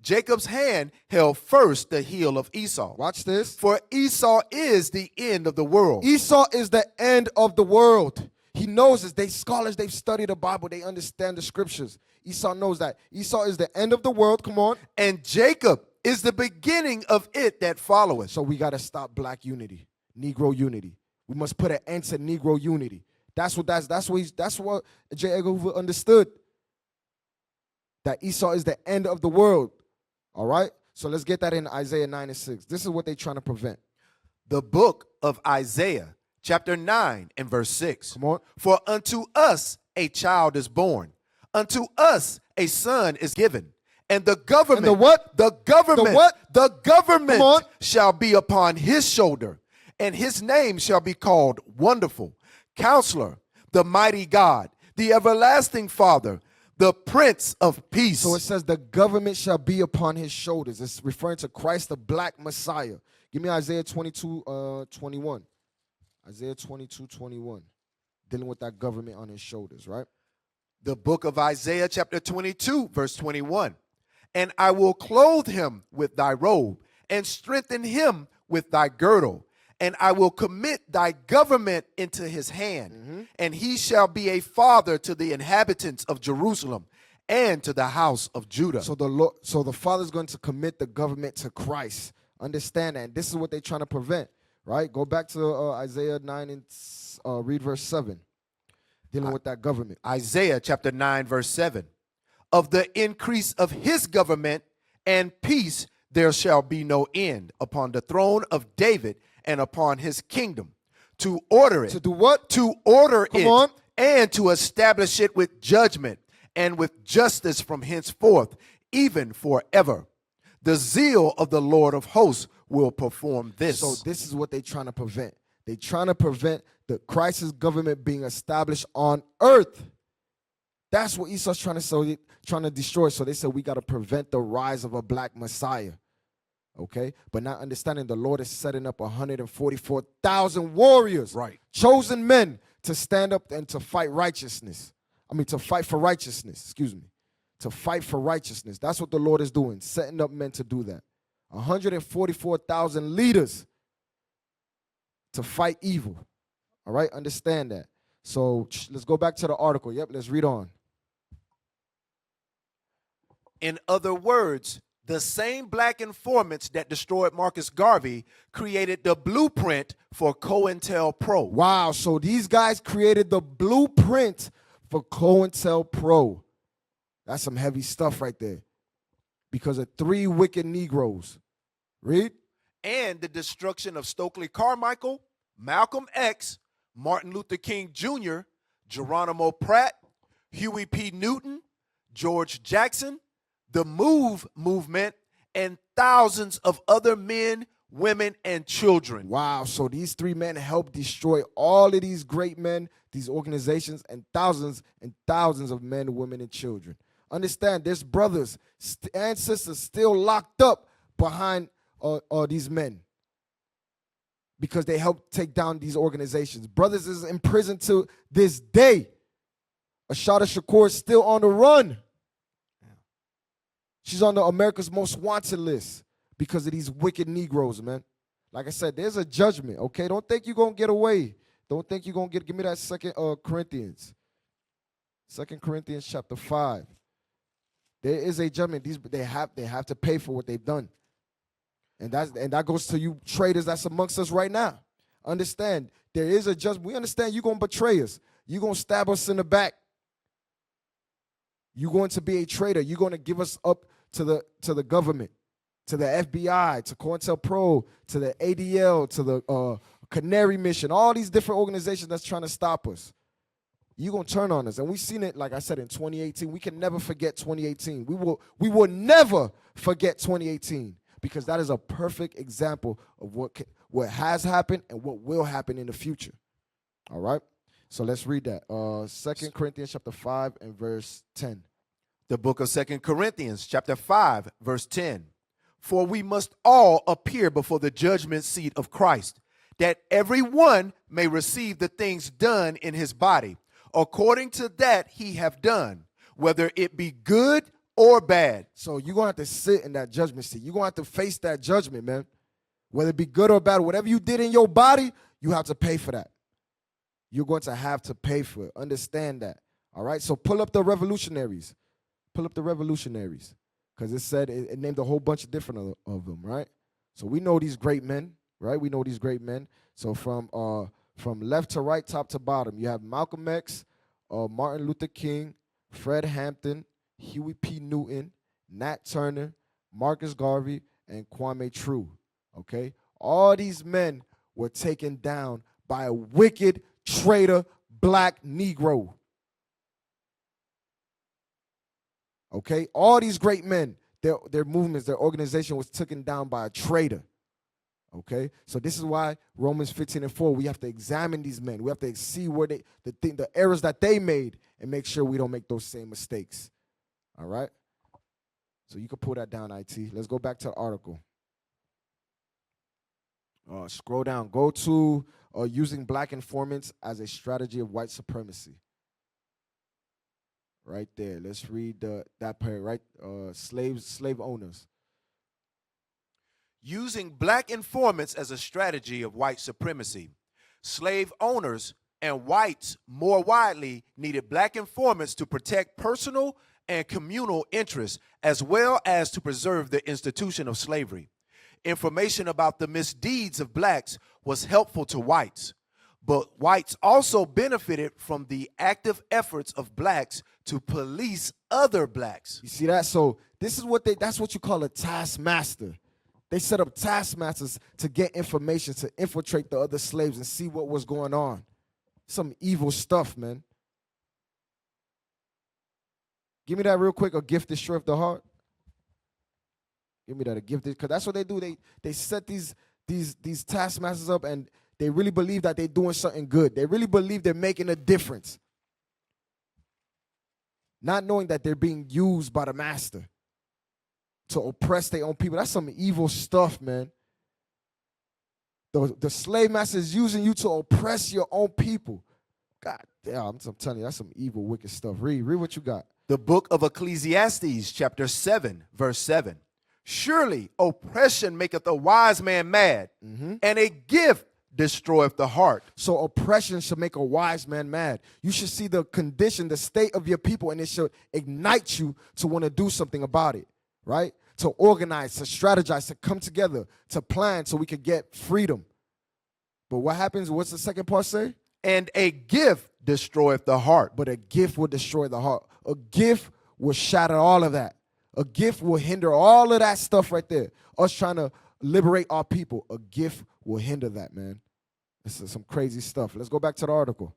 Jacob's hand held first the heel of Esau. Watch this. For Esau is the end of the world. Esau is the end of the world. He knows this. They scholars, they've studied the Bible. They understand the scriptures. Esau knows that. Esau is the end of the world. Come on. And Jacob is the beginning of it that followeth. So we got to stop black unity, Negro unity. We must put an end to Negro unity. That's what J. Edgar Hoover understood. That Esau is the end of the world. All right? So let's get that in Isaiah 9 and 6. This is what they're trying to prevent. The book of Isaiah, chapter 9 and verse 6. Come on. For unto us a child is born, unto us a son is given, and the government. And the what? The government. The what? The government Come on. shall be upon his shoulder, and his name shall be called Wonderful, Counselor, the Mighty God, the Everlasting Father, the Prince of Peace. So it says the government shall be upon his shoulders. It's referring to Christ, the black Messiah. Give me Isaiah 22:21. Isaiah 22:21. Dealing with that government on his shoulders, right? The book of Isaiah, chapter 22, verse 21. And I will clothe him with thy robe, and strengthen him with thy girdle. And I will commit thy government into his hand, and he shall be a father to the inhabitants of Jerusalem and to the house of Judah. So the Father's going to commit the government to Christ. Understand that. And this is what they're trying to prevent, right? Go back to Isaiah 9 and read verse 7, dealing with that government. Isaiah chapter 9, verse 7. Of the increase of his government and peace there shall be no end upon the throne of David and upon his kingdom, to order it. To do what? To order Come it on. and to establish it with judgment and with justice from henceforth, even forever. The zeal of the Lord of hosts will perform this. So this is what they're trying to prevent. They're trying to prevent the Christ's government being established on earth. That's what Esau's trying to destroy. So they said we got to prevent the rise of a black Messiah. Okay, but not understanding the Lord is setting up 144,000 warriors, right, chosen men to stand up and to fight righteousness. To fight for righteousness, to fight for righteousness. That's what the Lord is doing, setting up men to do that. 144,000 leaders to fight evil. All right, understand that. So let's go back to the article. Yep, let's read on. In other words, the same black informants that destroyed Marcus Garvey created the blueprint for COINTELPRO. Wow, so these guys created the blueprint for COINTELPRO. That's some heavy stuff right there. Because of 3 wicked Negroes. Read. And the destruction of Stokely Carmichael, Malcolm X, Martin Luther King Jr., Geronimo Pratt, Huey P. Newton, George Jackson, the MOVE movement, and thousands of other men, women, and children. Wow, so these three men helped destroy all of these great men, these organizations, and thousands of men, women, and children. Understand, there's brothers and sisters still locked up behind these men because they helped take down these organizations. Brothers is in prison to this day. Ashada Shakur is still on the run. She's on the America's Most Wanted list because of these wicked Negroes, man. Like I said, there's a judgment, okay? Don't think you're going to get away. Don't think you're going to give me that 2 Corinthians. 2 Corinthians chapter 5. There is a judgment. They have to pay for what they've done. And that goes to you traitors that's amongst us right now. Understand, there is a judgment. We understand you're going to betray us. You're going to stab us in the back. You're going to be a traitor. You're going to give us up to the government, to the FBI, to COINTELPRO, to the ADL, to the Canary Mission, all these different organizations that's trying to stop us. You're going to turn on us. And we've seen it, like I said, in 2018. We can never forget 2018. We will never forget 2018 because that is a perfect example of what has happened and what will happen in the future. All right? So let's read that. 2 Corinthians chapter 5 and verse 10. The book of 2 Corinthians chapter 5, verse 10. For we must all appear before the judgment seat of Christ, that every one may receive the things done in his body, according to that he have done, whether it be good or bad. So you're going to have to sit in that judgment seat. You're going to have to face that judgment, man. Whether it be good or bad, whatever you did in your body, you have to pay for that. You're going to have to pay for it. Understand that. All right? So pull up the revolutionaries. Pull up the revolutionaries. Because it said, it named a whole bunch of different of them, right? So we know these great men, right? We know these great men. So from left to right, top to bottom, you have Malcolm X, Martin Luther King, Fred Hampton, Huey P. Newton, Nat Turner, Marcus Garvey, and Kwame True, okay? All these men were taken down by a wicked traitor black Negro. Okay? All these great men, their movements, their organization was taken down by a traitor. Okay? So this is why Romans 15:4, we have to examine these men. We have to see where the errors that they made and make sure we don't make those same mistakes. All right? So you can pull that down, IT. Let's go back to the article. Scroll down. Go to using black informants as a strategy of white supremacy. Right there. Let's read that part, right? Slave owners. Using black informants as a strategy of white supremacy. Slave owners and whites more widely needed black informants to protect personal and communal interests as well as to preserve the institution of slavery. Information about the misdeeds of blacks was helpful to whites, but whites also benefited from the active efforts of blacks to police other blacks. You see that? So this is that's what you call a taskmaster. They set up taskmasters to get information, to infiltrate the other slaves and see what was going on. Some evil stuff, man. Give me that real quick, a gift destroyeth the heart. Give me that, a gift, because that's what they do. They set these taskmasters up and they really believe that they're doing something good. They really believe they're making a difference. Not knowing that they're being used by the master to oppress their own people. That's some evil stuff, man. The slave master is using you to oppress your own people. God damn, I'm telling you, that's some evil, wicked stuff. Read what you got. The book of Ecclesiastes, chapter 7, verse 7. Surely oppression maketh a wise man mad, and a gift destroyeth the heart. So oppression should make a wise man mad. You should see the condition, the state of your people, and it should ignite you to want to do something about it, right? To organize, to strategize, to come together, to plan so we could get freedom. But what happens? What's the second part say? And a gift destroyeth the heart. But a gift will destroy the heart. A gift will shatter all of that. A gift will hinder all of that stuff right there. Us trying to liberate our people. A gift will hinder that, man. This is some crazy stuff. Let's go back to the article.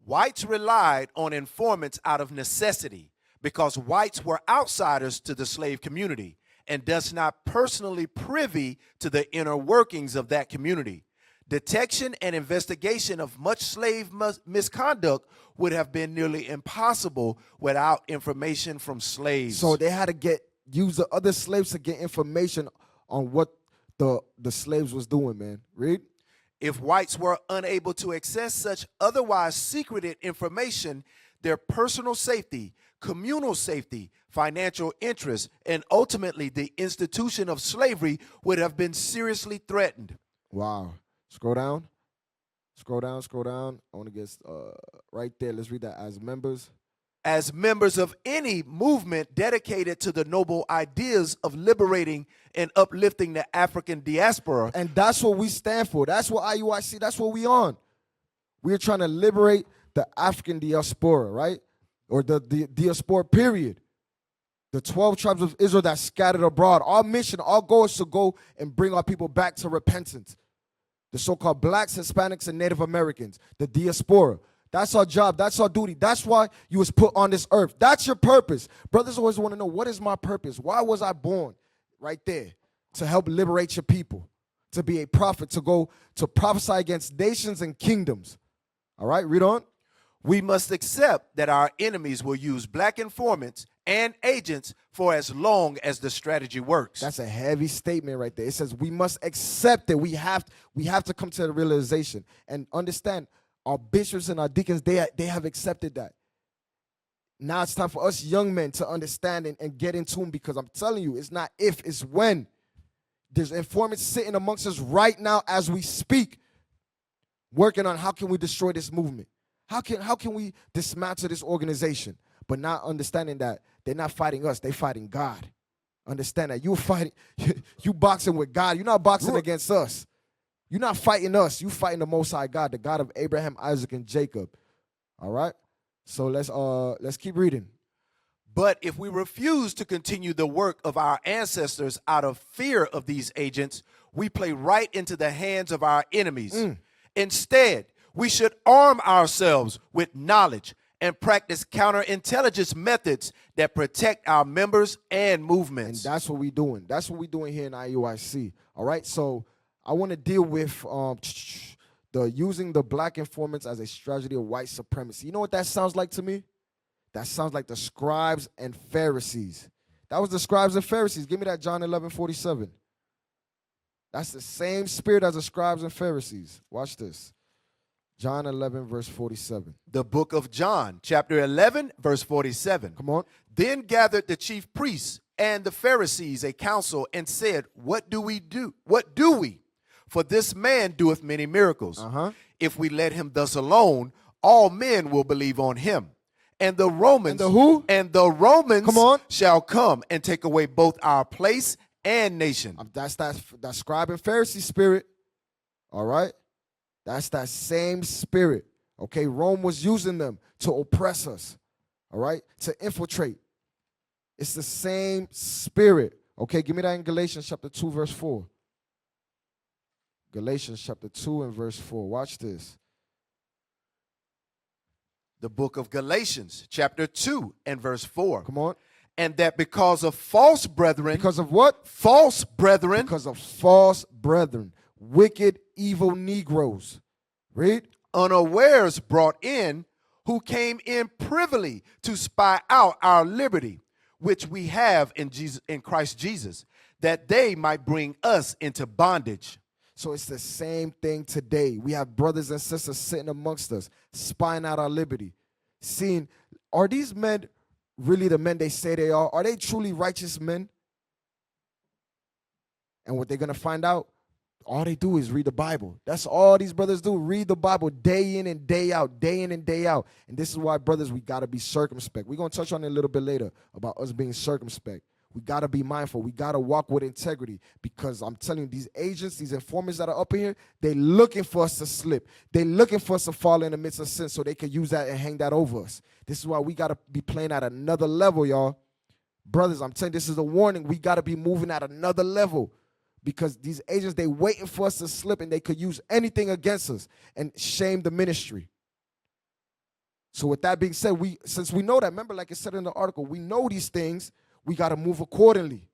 Whites relied on informants out of necessity because whites were outsiders to the slave community and thus not personally privy to the inner workings of that community. Detection and investigation of much slave misconduct would have been nearly impossible without information from slaves. So they had to use the other slaves to get information on what the slaves was doing, man. Read. If whites were unable to access such otherwise secreted information, their personal safety, communal safety, financial interests, and ultimately the institution of slavery would have been seriously threatened. Wow. Scroll down. Scroll down, scroll down. I want to get right there. Let's read that. As members of any movement dedicated to the noble ideas of liberating and uplifting the African diaspora. And that's what we stand for. That's what IUIC, that's what we on. We're trying to liberate the African diaspora, right? Or the diaspora period. The 12 tribes of Israel that scattered abroad. Our mission, our goal is to go and bring our people back to repentance. The so-called blacks, Hispanics, and Native Americans. The diaspora. That's our job. That's our duty. That's why you was put on this earth. That's your purpose. Brothers always want to know, what is my purpose? Why was I born? Right there. To help liberate your people. To be a prophet. To go to prophesy against nations and kingdoms. All right, read on. We must accept that our enemies will use black informants and agents for as long as the strategy works. That's a heavy statement right there. It says we must accept it. We have to come to the realization and understand. Our bishops and our deacons, they have accepted that. Now it's time for us young men to understand and get in tune, because I'm telling you, it's not if, it's when. There's informants sitting amongst us right now as we speak, working on how can we destroy this movement. How can we dismantle this organization? But not understanding that they're not fighting us, they're fighting God. Understand that. You boxing with God. You're not boxing against us. You're not fighting us. You're fighting the Most High God, the God of Abraham, Isaac, and Jacob. All right? So let's keep reading. But if we refuse to continue the work of our ancestors out of fear of these agents, we play right into the hands of our enemies. Instead, we should arm ourselves with knowledge and practice counterintelligence methods that protect our members and movements. And that's what we're doing. That's what we're doing here in IUIC. All right? So I want to deal with using the black informants as a strategy of white supremacy. You know what that sounds like to me? That sounds like the scribes and Pharisees. That was the scribes and Pharisees. Give me that John 11:47. That's the same spirit as the scribes and Pharisees. Watch this. John 11, verse 47. The book of John, chapter 11, verse 47. Come on. Then gathered the chief priests and the Pharisees a council and said, What do we do? What do we? For this man doeth many miracles. If we let him thus alone, all men will believe on him. And the Romans, and the who? And the Romans come on. shall come and take away both our place and nation. That's that scribe and Pharisee spirit. All right? That's that same spirit. Okay? Rome was using them to oppress us. All right? To infiltrate. It's the same spirit. Okay? Give me that in Galatians chapter 2, verse 4. Galatians chapter 2 and verse 4. Watch this. The book of Galatians, chapter 2 and verse 4. Come on. And that because of false brethren. Because of what? False brethren. Because of false brethren. Wicked, evil Negroes. Read. Unawares brought in, who came in privily to spy out our liberty, which we have in Christ Jesus, that they might bring us into bondage. So it's the same thing today. We have brothers and sisters sitting amongst us, spying out our liberty, seeing, are these men really the men they say they are? Are they truly righteous men? And what they're going to find out, all they do is read the Bible. That's all these brothers do, read the Bible day in and day out, day in and day out. And this is why, brothers, we got to be circumspect. We're going to touch on it a little bit later about us being circumspect. We got to be mindful. We got to walk with integrity, because I'm telling you, these agents, these informants that are up here, they're looking for us to slip. They're looking for us to fall in the midst of sin so they can use that and hang that over us. This is why we got to be playing at another level, y'all. Brothers, I'm telling you, this is a warning. We got to be moving at another level, because these agents, they waiting for us to slip, and they could use anything against us and shame the ministry. So with that being said, since we know that, remember, like it said in the article, we know these things, we got to move accordingly.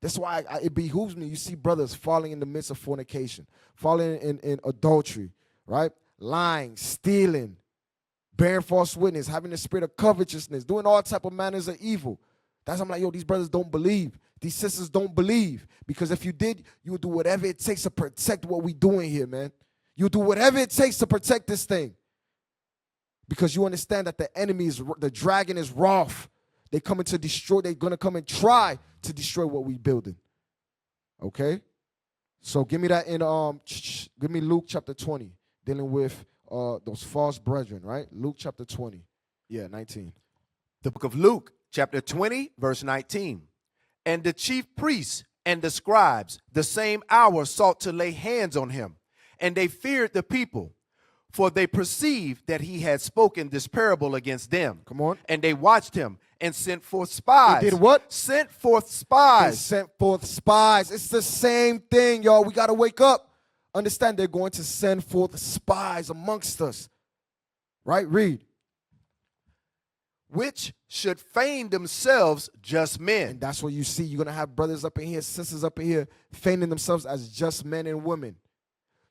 That's why it behooves me. You see brothers falling in the midst of fornication, falling in adultery, right? Lying, stealing, bearing false witness, having the spirit of covetousness, doing all type of manners of evil. That's why I'm like, yo, these brothers don't believe. These sisters don't believe. Because if you did, you would do whatever it takes to protect what we doing here, man. You'll do whatever it takes to protect this thing. Because you understand that the dragon is wroth. They're coming to destroy, they're going to come and try to destroy what we building. Okay? So give me that give me Luke chapter 20, dealing with those false brethren, right? Luke chapter 20. Yeah, 19. The book of Luke, chapter 20, verse 19. And the chief priests and the scribes the same hour sought to lay hands on him, and they feared the people, for they perceived that he had spoken this parable against them. Come on. And they watched him and sent forth spies. They did what? Sent forth spies. They sent forth spies. It's the same thing, y'all. We got to wake up. Understand, they're going to send forth spies amongst us. Right? Read. Which should feign themselves just men. And that's what you see. You're going to have brothers up in here, sisters up in here, feigning themselves as just men and women.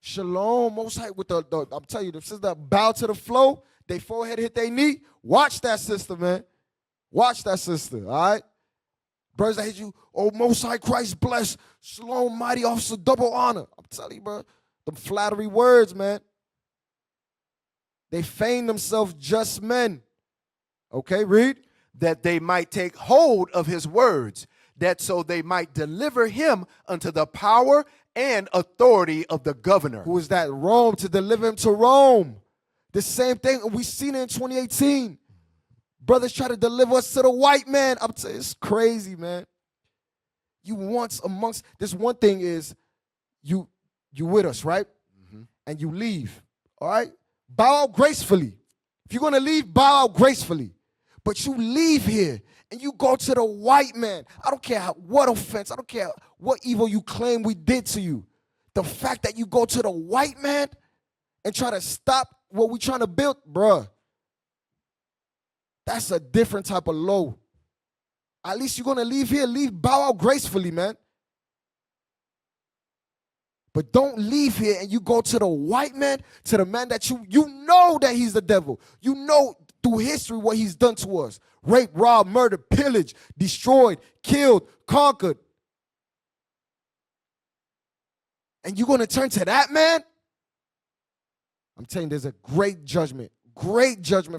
Shalom, Most High, with I'm telling you, the sisters that bow to the flow, they forehead hit their knee. Watch that sister, man. Watch that sister, all right? Brothers that hit you, oh, Most High Christ bless, shalom, mighty officer, double honor. I'm telling you, bro, them flattery words, man. They feign themselves just men. Okay, read. That they might take hold of his words, that so they might deliver him unto the power and authority of the governor. Who is that? Rome, to deliver him to Rome. The same thing, we seen it in 2018. Brothers try to deliver us to the white man. I'm telling you, it's crazy, man. You once amongst, this one thing is, you with us, right? Mm-hmm. And you leave, all right? Bow out gracefully. If you're going to leave, bow out gracefully. But you leave here and you go to the white man. I don't care what offense, I don't care what evil you claim we did to you. The fact that you go to the white man and try to stop what we're trying to build, bruh, that's a different type of low. At least you're going to leave here, bow out gracefully, man. But don't leave here and you go to the white man, to the man that you know that he's the devil. You know through history what he's done to us. Rape, robbed, murdered, pillaged, destroyed, killed, conquered. And you're going to turn to that man? I'm telling you, there's a great judgment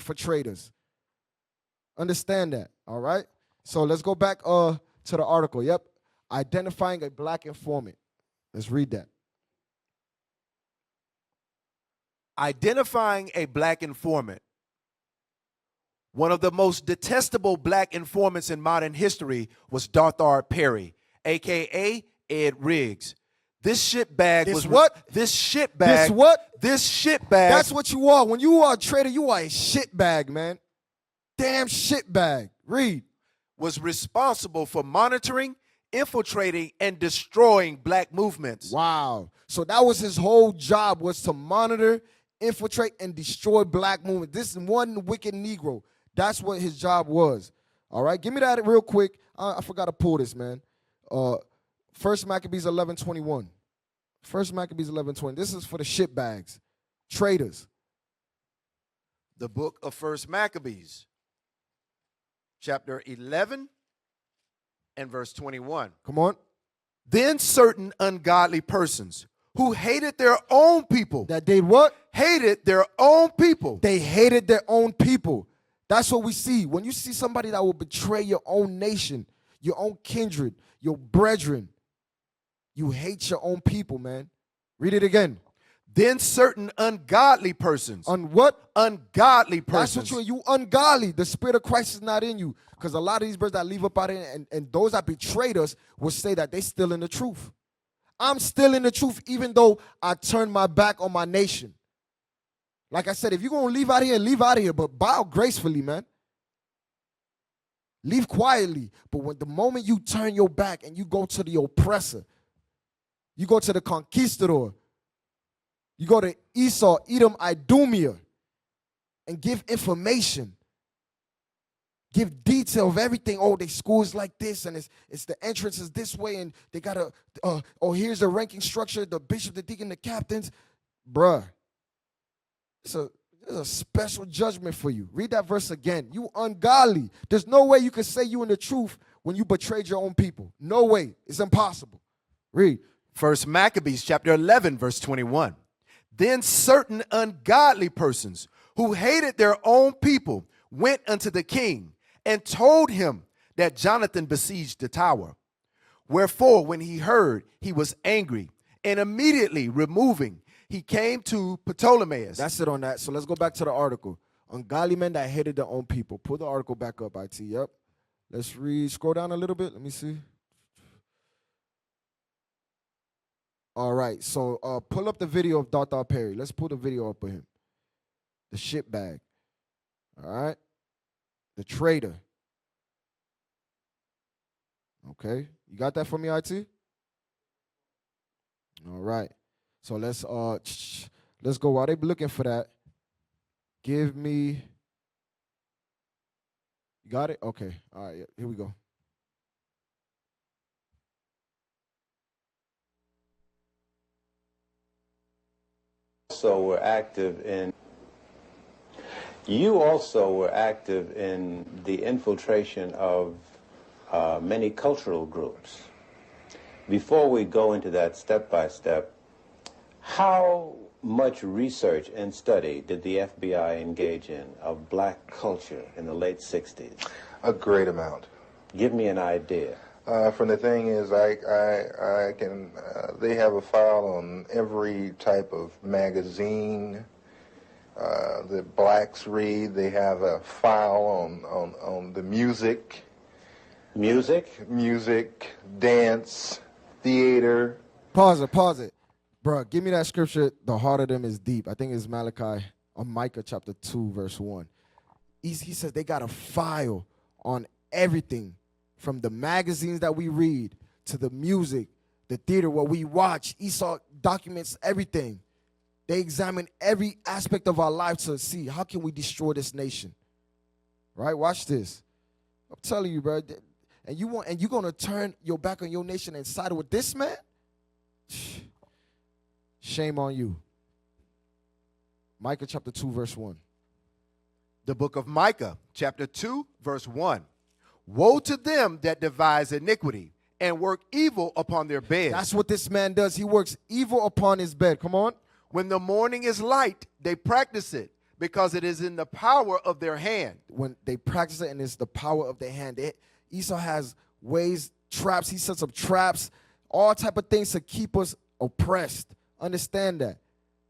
for traitors. Understand that, all right? So let's go back to the article. Yep, identifying a black informant. Let's read that. Identifying a black informant. One of the most detestable black informants in modern history was Darthard Perry, a.k.a. Ed Riggs. This shitbag was what? This shitbag. This what? This shitbag. That's what you are. When you are a traitor, you are a shitbag, man. Damn shitbag. Read. Was responsible for monitoring, infiltrating, and destroying black movements. Wow. So that was his whole job, was to monitor, infiltrate, and destroy black movement. This one wicked Negro. That's what his job was. All right, give me that real quick. I forgot to pull this, man. First Maccabees 11:21. First Maccabees 11:20. This is for the shitbags, traitors. The book of First Maccabees, chapter 11 and verse 21. Come on. Then certain ungodly persons who hated their own people. That did what? Hated their own people. They hated their own people. That's what we see. When you see somebody that will betray your own nation, your own kindred, your brethren, you hate your own people, man. Read it again. Then certain ungodly persons. What? Ungodly persons. That's what you ungodly. The spirit of Christ is not in you. Because a lot of these brothers that leave up out here and those that betrayed us will say that they still in the truth. I'm still in the truth even though I turned my back on my nation. Like I said, if you're going to leave out here, leave out of here, but bow gracefully, man. Leave quietly. But when the moment you turn your back and you go to the oppressor, you go to the conquistador, you go to Esau, Edom, Idumea, and give information. Give detail of everything. Oh, the school is like this, and it's the entrance is this way, and they got here's the ranking structure, the bishop, the deacon, the captains. Bruh, it's a special judgment for you. Read that verse again. You ungodly. There's no way you can say you in the truth when you betrayed your own people. No way. It's impossible. Read. 1 Maccabees chapter 11, verse 21. Then certain ungodly persons who hated their own people went unto the king and told him that Jonathan besieged the tower. Wherefore, when he heard, he was angry, and immediately removing, he came to Ptolemaeus. That's it on that. So let's go back to the article. Ungodly men that hated their own people. Pull the article back up, IT. Yep. Let's read. Scroll down a little bit. Let me see. All right. So pull up the video of Dr. Perry. Let's pull the video up of him. The shitbag. All right. The traitor. Okay. You got that for me, IT? All right. So let's go. While they looking for that, give me. You got it? Okay. All right. Here we go. You also were active in the infiltration of many cultural groups. Before we go into that step by step, how much research and study did the FBI engage in of black culture in the late 60s? A great amount. Give me an idea. From the thing is, I can. They have a file on every type of magazine that blacks read. They have a file on the music. Music, dance, theater. Pause it. Bruh, give me that scripture. The heart of them is deep. I think it's Malachi or Micah chapter 2, verse 1. He says they got a file on everything from the magazines that we read to the music, the theater, what we watch. Esau documents everything. They examine every aspect of our life to see how can we destroy this nation. Right? Watch this. I'm telling you, bro. And you're gonna turn your back on your nation and side with this man? Shame on you. Micah chapter 2, verse 1. The book of Micah, chapter 2, verse 1. Woe to them that devise iniquity and work evil upon their beds. That's what this man does. He works evil upon his bed. Come on. When the morning is light, they practice it because it is in the power of their hand. When they practice it and it's the power of their hand. Esau has ways, traps. He sets up traps, all type of things to keep us oppressed. Understand that.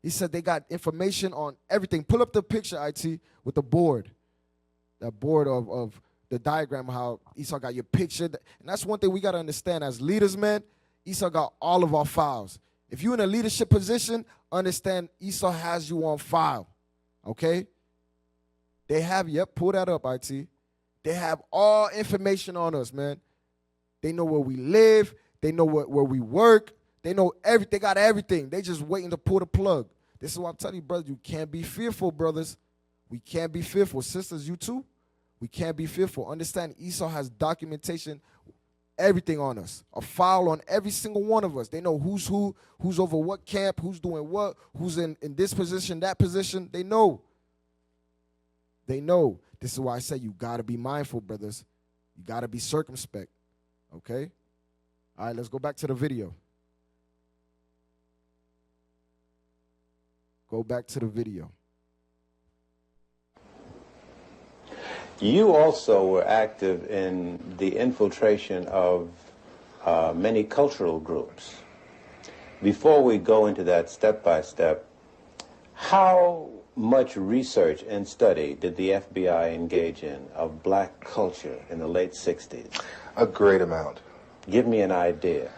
He said they got information on everything. Pull up the picture, IT, with the board. That board of the diagram, how Esau got your picture. And that's one thing we got to understand as leaders, man. Esau got all of our files. If you're in a leadership position, understand Esau has you on file. Okay? They have, yep, pull that up, IT. They have all information on us, man. They know where we live. They know where we work. They know everything. They got everything. They just waiting to pull the plug. This is what I'm telling you, brothers. You can't be fearful, brothers. We can't be fearful. Sisters, you too. We can't be fearful. Understand, Esau has documentation, everything on us. A file on every single one of us. They know who's who, who's over what camp, who's doing what, who's in this position, that position. They know. They know. This is why I say you got to be mindful, brothers. You got to be circumspect. Okay? All right, let's go back to the video. Go back to the video. You also were active in the infiltration of many cultural groups. Before we go into that step by step, how much research and study did the FBI engage in of black culture in the late 60s? A great amount. Give me an idea.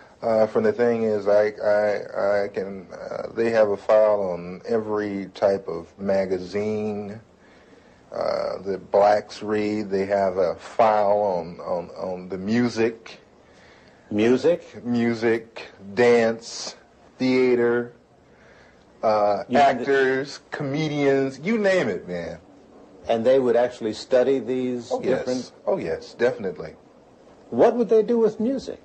From the thing is, I can. They have a file on every type of magazine that blacks read. They have a file on the music, dance, theater, actors, comedians, you name it, man. And they would actually study these Oh, different... yes. Oh, yes, definitely. What would they do with music?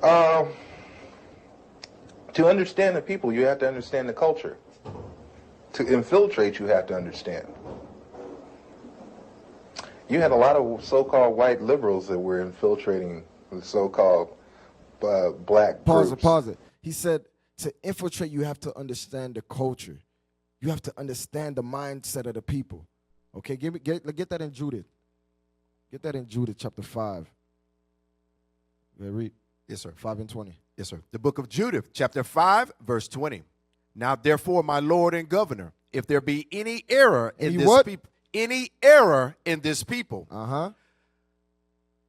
To understand the people, you have to understand the culture. To infiltrate, you have to understand. You had a lot of so-called white liberals that were infiltrating the so-called black groups. Pause it. He said to infiltrate, you have to understand the culture. You have to understand the mindset of the people. Okay, get that in Judith. Get that in Judith chapter 5. Read. Yes, sir. 5 and 20. Yes, sir. The book of Judith, chapter 5, verse 20. Now, therefore, my Lord and Governor, if there be any error in this people, any error in this people,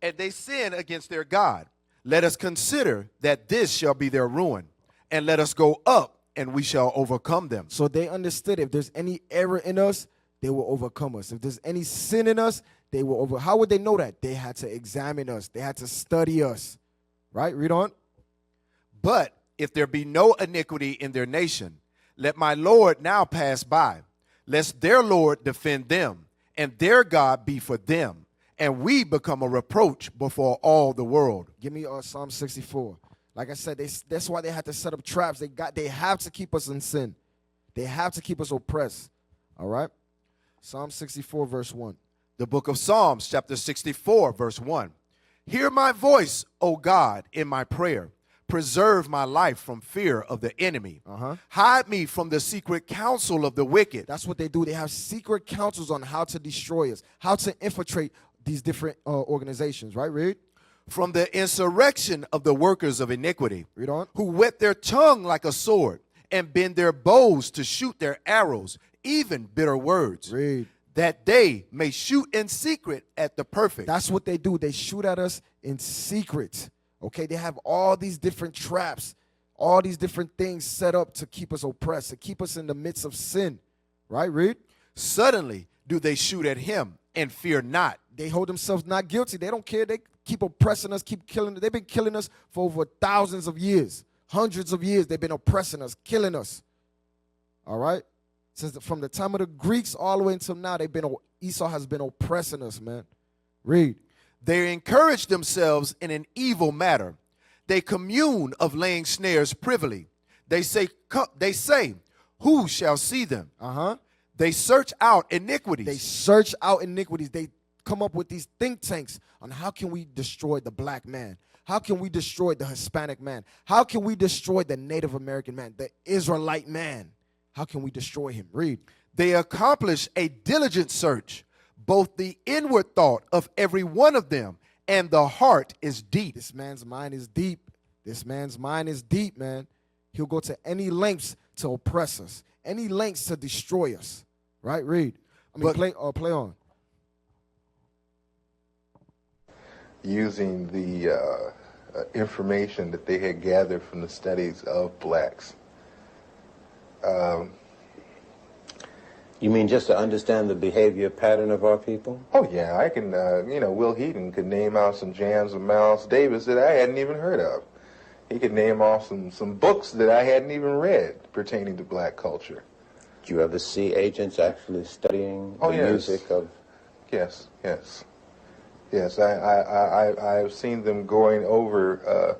and they sin against their God, let us consider that this shall be their ruin, and let us go up, and we shall overcome them. So they understood if there's any error in us, they will overcome us. If there's any sin in us, they will over. How would they know that? They had to examine us. They had to study us. Right? Read on. But if there be no iniquity in their nation, let my Lord now pass by, lest their Lord defend them, and their God be for them, and we become a reproach before all the world. Give me Psalm 64. Like I said, that's why they had to set up traps. They have to keep us in sin. They have to keep us oppressed. All right? Psalm 64, verse 1. The book of Psalms, chapter 64, verse 1. Hear my voice, O God, in my prayer. Preserve my life from fear of the enemy. Hide me from the secret counsel of the wicked. That's what they do. They have secret counsels on how to destroy us, how to infiltrate these different organizations. Right? Read. From the insurrection of the workers of iniquity. Read on. Who whet their tongue like a sword and bend their bows to shoot their arrows, even bitter words. Read. That they may shoot in secret at the perfect. That's what they do. They shoot at us in secret. Okay, they have all these different traps, all these different things set up to keep us oppressed, to keep us in the midst of sin. Right, read? Suddenly do they shoot at him and fear not. They hold themselves not guilty. They don't care. They keep oppressing us, keep killing us. They've been killing us for over thousands of years, hundreds of years. They've been oppressing us, killing us. All right? From the time of the Greeks all the way until now, Esau has been oppressing us, man. Read. They encourage themselves in an evil matter. They commune of laying snares privily. They say, who shall see them? They search out iniquities. They search out iniquities. They come up with these think tanks on how can we destroy the black man? How can we destroy the Hispanic man? How can we destroy the Native American man, the Israelite man? How can we destroy him? Read. They accomplish a diligent search, both the inward thought of every one of them and the heart is deep. This man's mind is deep. This man's mind is deep, man. He'll go to any lengths to oppress us, any lengths to destroy us. Right? Read. Play on. Using the information that they had gathered from the studies of blacks. You mean just to understand the behavior pattern of our people? Oh, yeah. I can, Will Heaton could name out some jams of Miles Davis that I hadn't even heard of. He could name off some books that I hadn't even read pertaining to black culture. Do you ever see agents actually studying the music of... Yes. I've seen them going over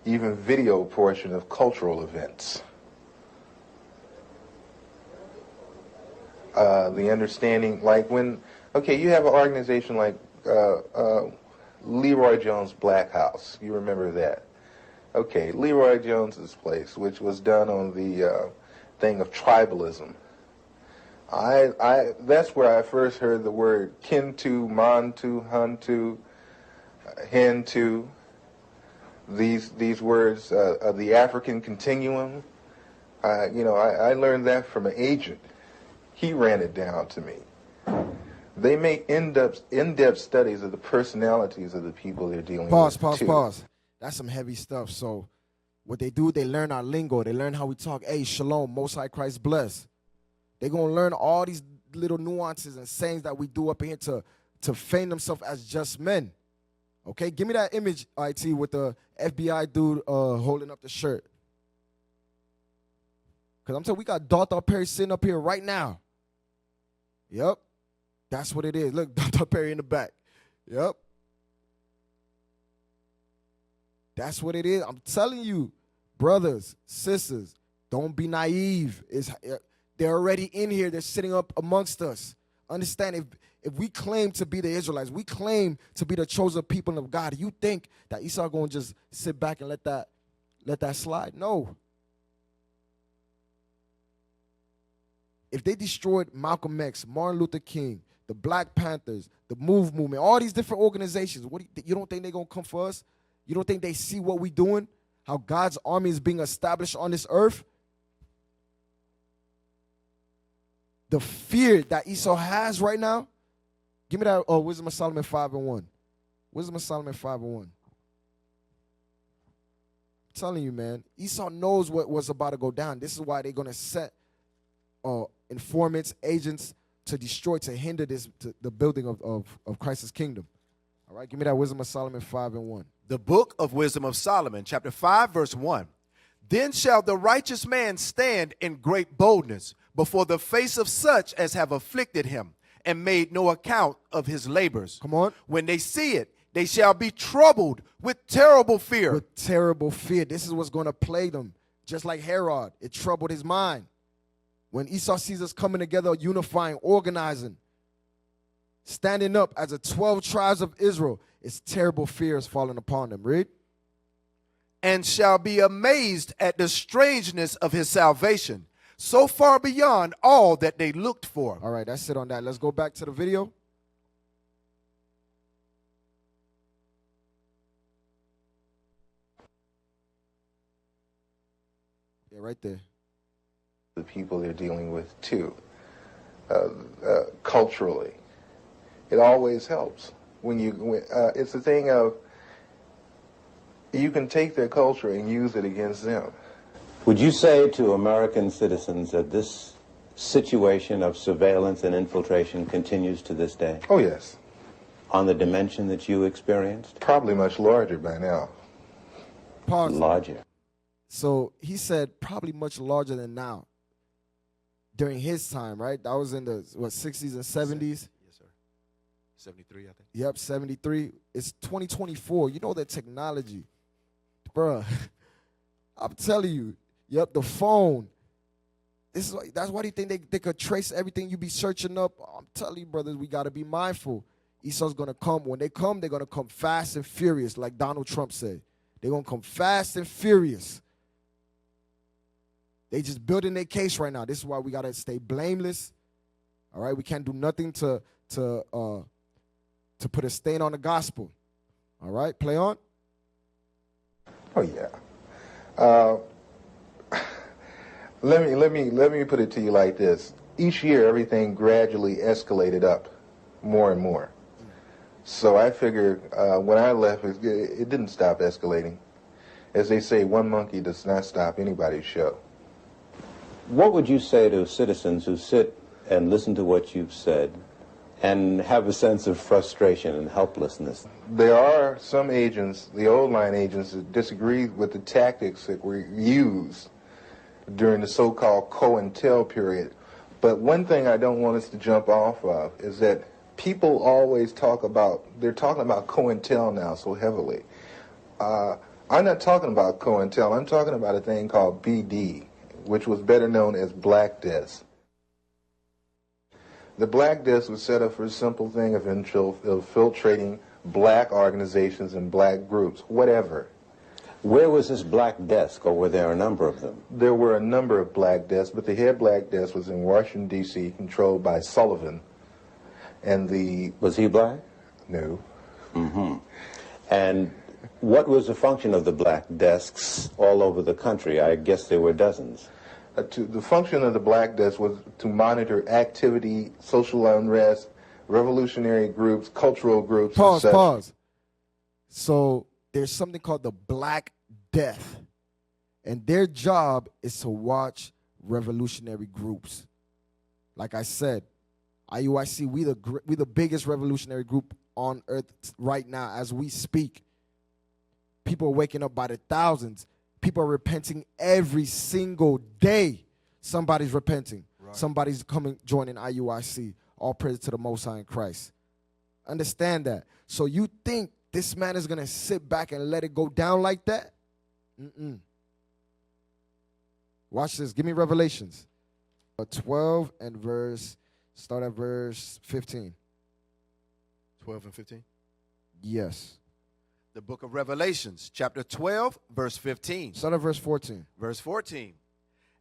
even video portion of cultural events. The understanding, like when, you have an organization like Leroy Jones' Black House. You remember that? Okay, Leroy Jones's place, which was done on the thing of tribalism. That's where I first heard the word Kintu, Mantu, Huntu, Hentu. These words of the African continuum. I learned that from an agent. He ran it down to me. They make in-depth studies of the personalities of the people they're dealing with. Pause. That's some heavy stuff. So what they do, they learn our lingo. They learn how we talk. Hey, shalom, Most High Christ bless. They're going to learn all these little nuances and sayings that we do up here to feign themselves as just men. Okay, give me that image, IT, with the FBI dude holding up the shirt. Because I'm telling you, we got Dr. Perry sitting up here right now. Yep. That's what it is. Look, Dr. Perry in the back. Yep. That's what it is. I'm telling you, brothers, sisters, don't be naive. They're already in here. They're sitting up amongst us. Understand, if we claim to be the Israelites, we claim to be the chosen people of God, you think that Esau going to just sit back and let that slide? No. If they destroyed Malcolm X, Martin Luther King, the Black Panthers, the MOVE movement, all these different organizations, you don't think they're going to come for us? You don't think they see what we're doing? How God's army is being established on this earth? The fear that Esau has right now. Give me that Wisdom of Solomon 5:1. Wisdom of Solomon 5:1. I'm telling you, man, Esau knows what's about to go down. This is why they're going to set informants, agents to destroy, to hinder the building of Christ's kingdom. All right, give me that Wisdom of Solomon 5:1. The book of Wisdom of Solomon, chapter 5, verse 1. Then shall the righteous man stand in great boldness before the face of such as have afflicted him and made no account of his labors. Come on. When they see it, they shall be troubled with terrible fear. With terrible fear. This is what's going to plague them. Just like Herod, it troubled his mind. When Esau sees us coming together, unifying, organizing, standing up as the 12 tribes of Israel, it's terrible fears falling upon them. Read. And shall be amazed at the strangeness of his salvation, so far beyond all that they looked for. All right, that's it on that. Let's go back to the video. Yeah, right there. The people they're dealing with, too. Culturally. It always helps. It's a thing of, you can take their culture and use it against them. Would you say to American citizens that this situation of surveillance and infiltration continues to this day? Oh, yes. On the dimension that you experienced? Probably much larger by now. Pause. Larger. So he said probably much larger than now. During his time, right? That was in the, 60s and 70s? Yes, sir. 73, I think. Yep, 73. It's 2024. You know that technology. Bruh, I'm telling you. Yep, the phone. That's why they think they could trace everything you be searching up. I'm telling you, brothers, we got to be mindful. Esau's going to come. When they come, they're going to come fast and furious, like Donald Trump said. They're going to come fast and furious. They just building their case right now. This is why we got to stay blameless. All right, we can't do nothing to put a stain on the gospel. All right, play on. Oh, yeah. Let me put it to you like this. Each year, everything gradually escalated up more and more. So I figured when I left, it didn't stop escalating. As they say, one monkey does not stop anybody's show. What would you say to citizens who sit and listen to what you've said and have a sense of frustration and helplessness? There are some agents, the old line agents, that disagree with the tactics that were used during the so-called COINTEL period. But one thing I don't want us to jump off of is that people always they're talking about COINTEL now so heavily. I'm not talking about COINTEL, I'm talking about a thing called BD, which was better known as Black Death. The Black Death was set up for a simple thing of infiltrating black organizations and black groups, whatever. Where was this Black Desk, or were there a number of them? There were a number of Black Desks, but the head Black Desk was in Washington, D.C., controlled by Sullivan. And Was he black? No. Mm-hmm. And what was the function of the Black Desks all over the country? I guess there were dozens. The function of the Black Desk was to monitor activity, social unrest, revolutionary groups, cultural groups. Pause. So there's something called the Black Death, and their job is to watch revolutionary groups. Like I said, IUIC, we the biggest revolutionary group on earth right now as we speak. People are waking up by the thousands. People are repenting every single day. Somebody's repenting. Right. Somebody's joining IUIC. All praise to the Most High in Christ. Understand that. So you think this man is going to sit back and let it go down like that? Watch this. Give me Revelations 12 and start at verse 15. 12 and 15. Yes. The book of Revelations, chapter 12, verse 15. Start at verse 14. Verse 14.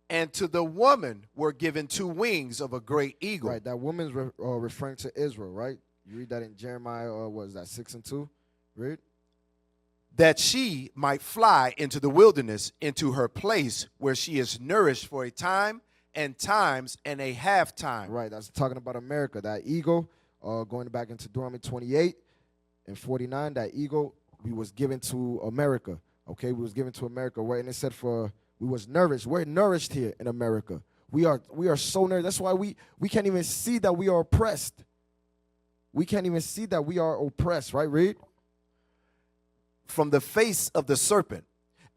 And to the woman were given 2 wings of a great eagle. Right, that woman's referring to Israel, right? You read that in Jeremiah, what is that, 6 and 2? Read. That she might fly into the wilderness, into her place where she is nourished for a time and times and a half time. Right, that's talking about America. That eagle, going back into Deuteronomy 28 and 49, that eagle, we was given to America. Okay, we was given to America. Right, and it said we was nourished. We're nourished here in America. We are so nourished. That's why we can't even see that we are oppressed. We can't even see that we are oppressed, right? Read. From the face of the serpent.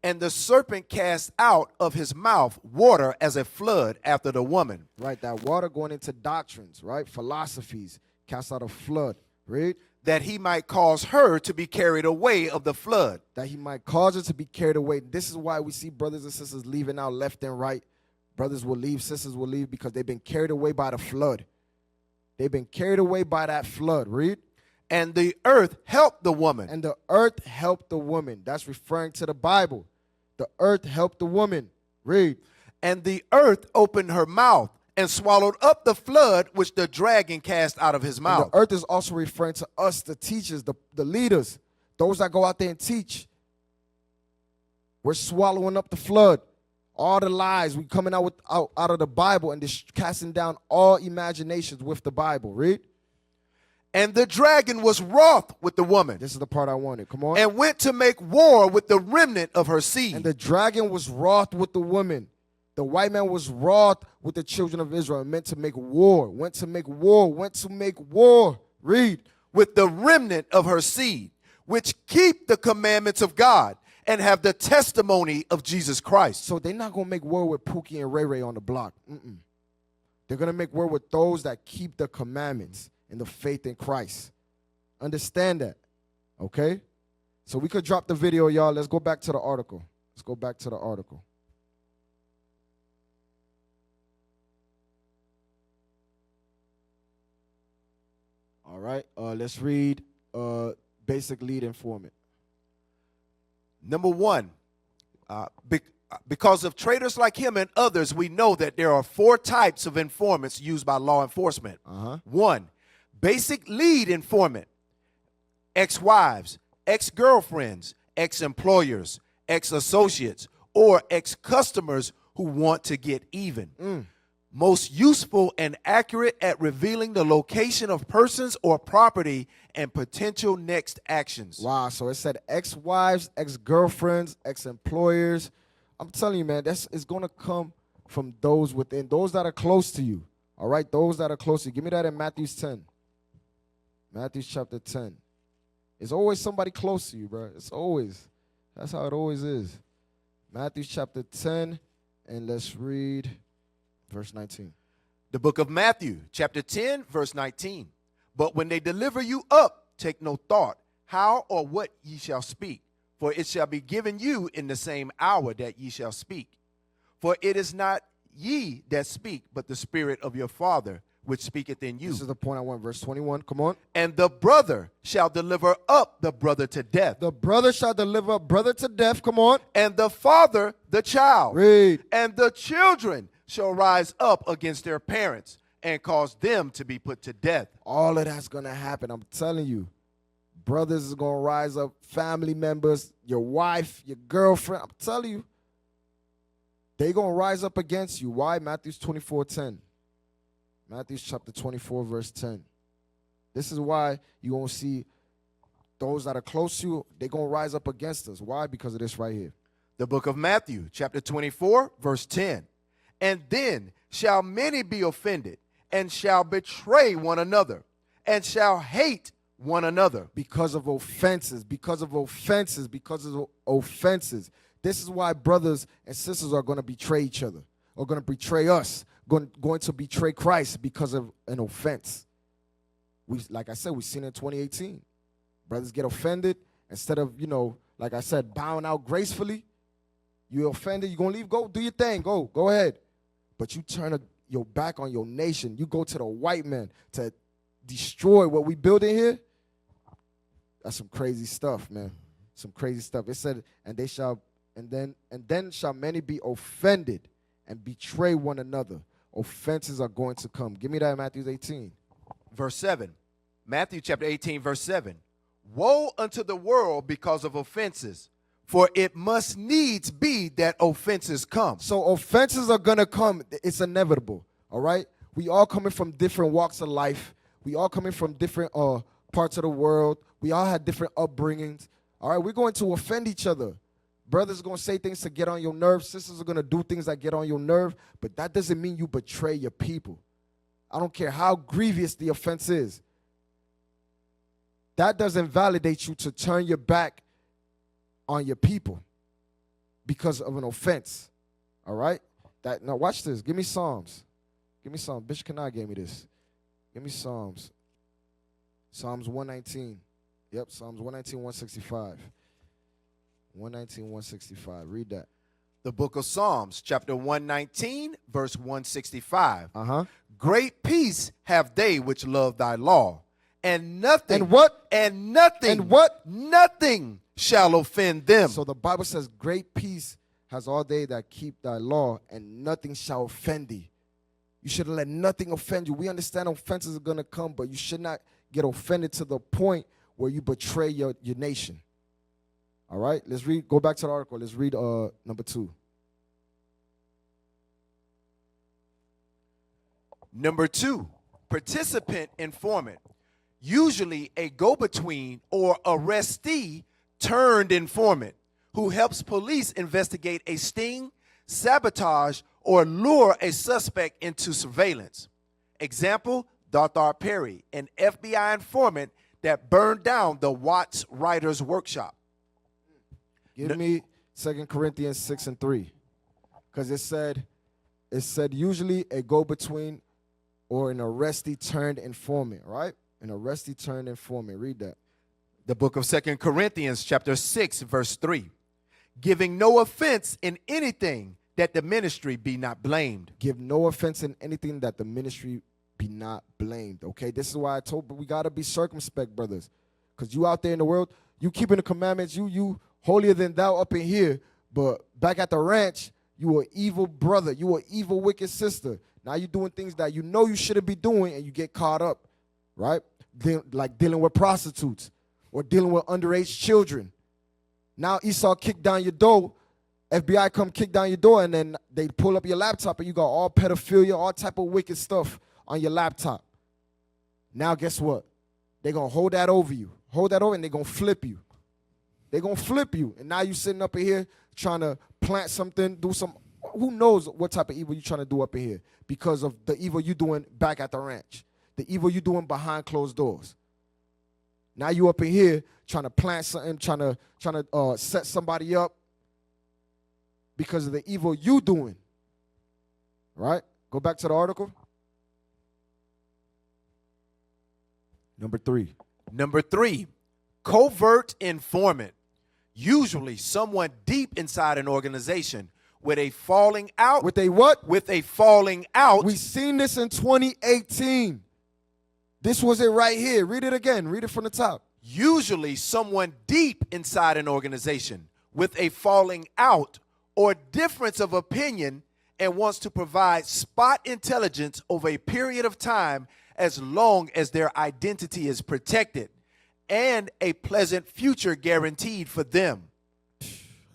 And the serpent cast out of his mouth water as a flood after the woman. Right, that water going into doctrines, right? Philosophies, cast out a flood. Read. That he might cause her to be carried away of the flood. That he might cause her to be carried away. This is why we see brothers and sisters leaving out left and right. Brothers will leave, sisters will leave because they've been carried away by the flood. They've been carried away by that flood. Read. And the earth helped the woman. And the earth helped the woman. That's referring to the Bible. The earth helped the woman. Read. And the earth opened her mouth and swallowed up the flood which the dragon cast out of his mouth. And the earth is also referring to us, the teachers, the leaders, those that go out there and teach. We're swallowing up the flood. All the lies. We coming out of the Bible and just casting down all imaginations with the Bible. Read. And the dragon was wroth with the woman. This is the part I wanted. Come on. And went to make war with the remnant of her seed. And the dragon was wroth with the woman. The white man was wroth with the children of Israel and meant to make war. Went to make war. Read. With the remnant of her seed, which keep the commandments of God and have the testimony of Jesus Christ. So they're not going to make war with Pookie and Ray Ray on the block. They're going to make war with those that keep the commandments and the faith in Christ. Understand that. Okay? So we could drop the video, y'all. Let's go back to the article. All right. Let's read Basic Lead Informant. Number 1, because of traitors like him and others, we know that there are 4 types of informants used by law enforcement. 1, basic lead informant, ex-wives, ex-girlfriends, ex-employers, ex-associates, or ex-customers who want to get even. Most useful and accurate at revealing the location of persons or property and potential next actions. Wow, so it said ex-wives, ex-girlfriends, ex-employers. I'm telling you, man, it's going to come from those within, those that are close to you. All right, those that are close to you. Give me that in Matthew 10. Matthew chapter 10. It's always somebody close to you, bro. It's always. That's how it always is. Matthew chapter 10, and let's read verse 19. The book of Matthew, chapter 10, verse 19. But when they deliver you up, take no thought how or what ye shall speak, for it shall be given you in the same hour that ye shall speak. For it is not ye that speak, but the Spirit of your Father, which speaketh in you. This is the point I want. Verse 21. Come on. And the brother shall deliver up the brother to death. The brother shall deliver up brother to death. Come on. And the father the child. Read. And the children shall rise up against their parents and cause them to be put to death. All of that's going to happen. I'm telling you. Brothers is going to rise up. Family members, your wife, your girlfriend. I'm telling you. They're going to rise up against you. Why? Matthew 24:10. Matthew chapter 24, verse 10. This is why you're going to see those that are close to you, they're going to rise up against us. Why? Because of this right here. The book of Matthew, chapter 24, verse 10. And then shall many be offended, and shall betray one another, and shall hate one another. Because of offenses, because of offenses, because of offenses. This is why brothers and sisters are going to betray each other, are going to betray us, going to betray Christ because of an offense. Like I said, we seen it in 2018. Brothers get offended. Instead of, like I said, bowing out gracefully, you offended, you're going to leave, go do your thing, go ahead. But you turn your back on your nation. You go to the white man to destroy what we build in here. That's some crazy stuff, man. Some crazy stuff. It said, and then shall many be offended and betray one another. Offenses are going to come. Give me that in Matthew 18. Verse 7. Matthew chapter 18, verse 7. Woe unto the world because of offenses, for it must needs be that offenses come. So offenses are going to come. It's inevitable, all right? We all coming from different walks of life. We all coming from different parts of the world. We all had different upbringings, all right? We're going to offend each other. Brothers are going to say things to get on your nerves. Sisters are going to do things that get on your nerve, but that doesn't mean you betray your people. I don't care how grievous the offense is. That doesn't validate you to turn your back on your people because of an offense. All right? Now watch this. Give me Psalms. Give me Psalms. Bishop Kanai gave me this. Give me Psalms. Psalms 119. Yep, Psalms 119, 165. 119, 165. Read that. The book of Psalms, chapter 119, verse 165. Great peace have they which love thy law. And nothing. And what? And nothing. And what? Nothing shall offend them. So the Bible says, great peace has all they that keep thy law, and nothing shall offend thee. You should let nothing offend you. We understand offenses are going to come, but you should not get offended to the point where you betray your nation. All right? Let's read. Go back to the article. Let's read number 2. Number 2, participant informant. Usually a go-between or arrestee turned informant who helps police investigate a sting, sabotage, or lure a suspect into surveillance. Example, Darthar Perry, an FBI informant that burned down the Watts Writers Workshop. Give me 2 Corinthians 6 and 3. Because it said usually a go-between or an arrestee turned informant, right? An arrestee turned informant. Read that. The book of 2 Corinthians chapter 6, verse 3. Giving no offense in anything that the ministry be not blamed. Give no offense in anything that the ministry be not blamed, okay? This is why I told we got to be circumspect, brothers. Because you out there in the world, you keeping the commandments, you holier than thou up in here, but back at the ranch, you an evil brother, you an evil, wicked sister. Now you doing things that you know you shouldn't be doing, and you get caught up, right? Like dealing with prostitutes or dealing with underage children. Now Esau kicked down your door, FBI come kick down your door, and then they pull up your laptop, and you got all pedophilia, all type of wicked stuff on your laptop. Now guess what? They're going to hold that over you. Hold that over, and they're going to flip you. They're going to flip you. And now you sitting up in here trying to plant something, do some, who knows what type of evil you're trying to do up in here because of the evil you're doing back at the ranch, the evil you're doing behind closed doors. Now you up in here trying to plant something, trying to set somebody up because of the evil you doing. Right? Go back to the article. Number 3. Number 3, covert informant. Usually someone deep inside an organization with a falling out. With a what? With a falling out. We seen this in 2018. This was it right here. Read it again. Read it from the top. Usually someone deep inside an organization with a falling out or difference of opinion and wants to provide spot intelligence over a period of time as long as their identity is protected and a pleasant future guaranteed for them. I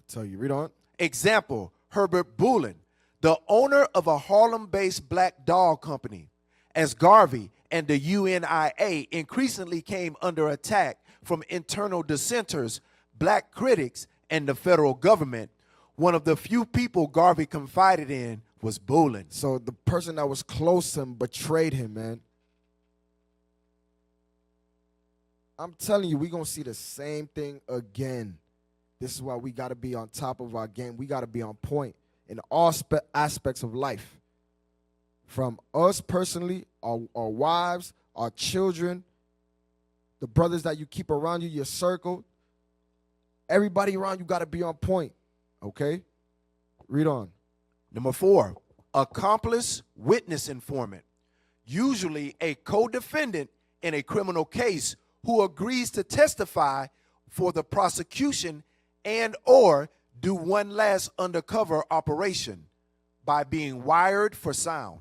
tell you, read on. Example, Herbert Bullen, the owner of a Harlem-based black doll company, as Garvey and the UNIA increasingly came under attack from internal dissenters, black critics, and the federal government. One of the few people Garvey confided in was Bullen. So the person that was close to him betrayed him, man. I'm telling you, we're going to see the same thing again. This is why we got to be on top of our game. We got to be on point in all aspects of life. From us personally, our wives, our children, the brothers that you keep around you, your circle, everybody around you got to be on point. Okay? Read on. Number 4, accomplice witness informant, usually a co-defendant in a criminal case who agrees to testify for the prosecution and or do one last undercover operation by being wired for sound.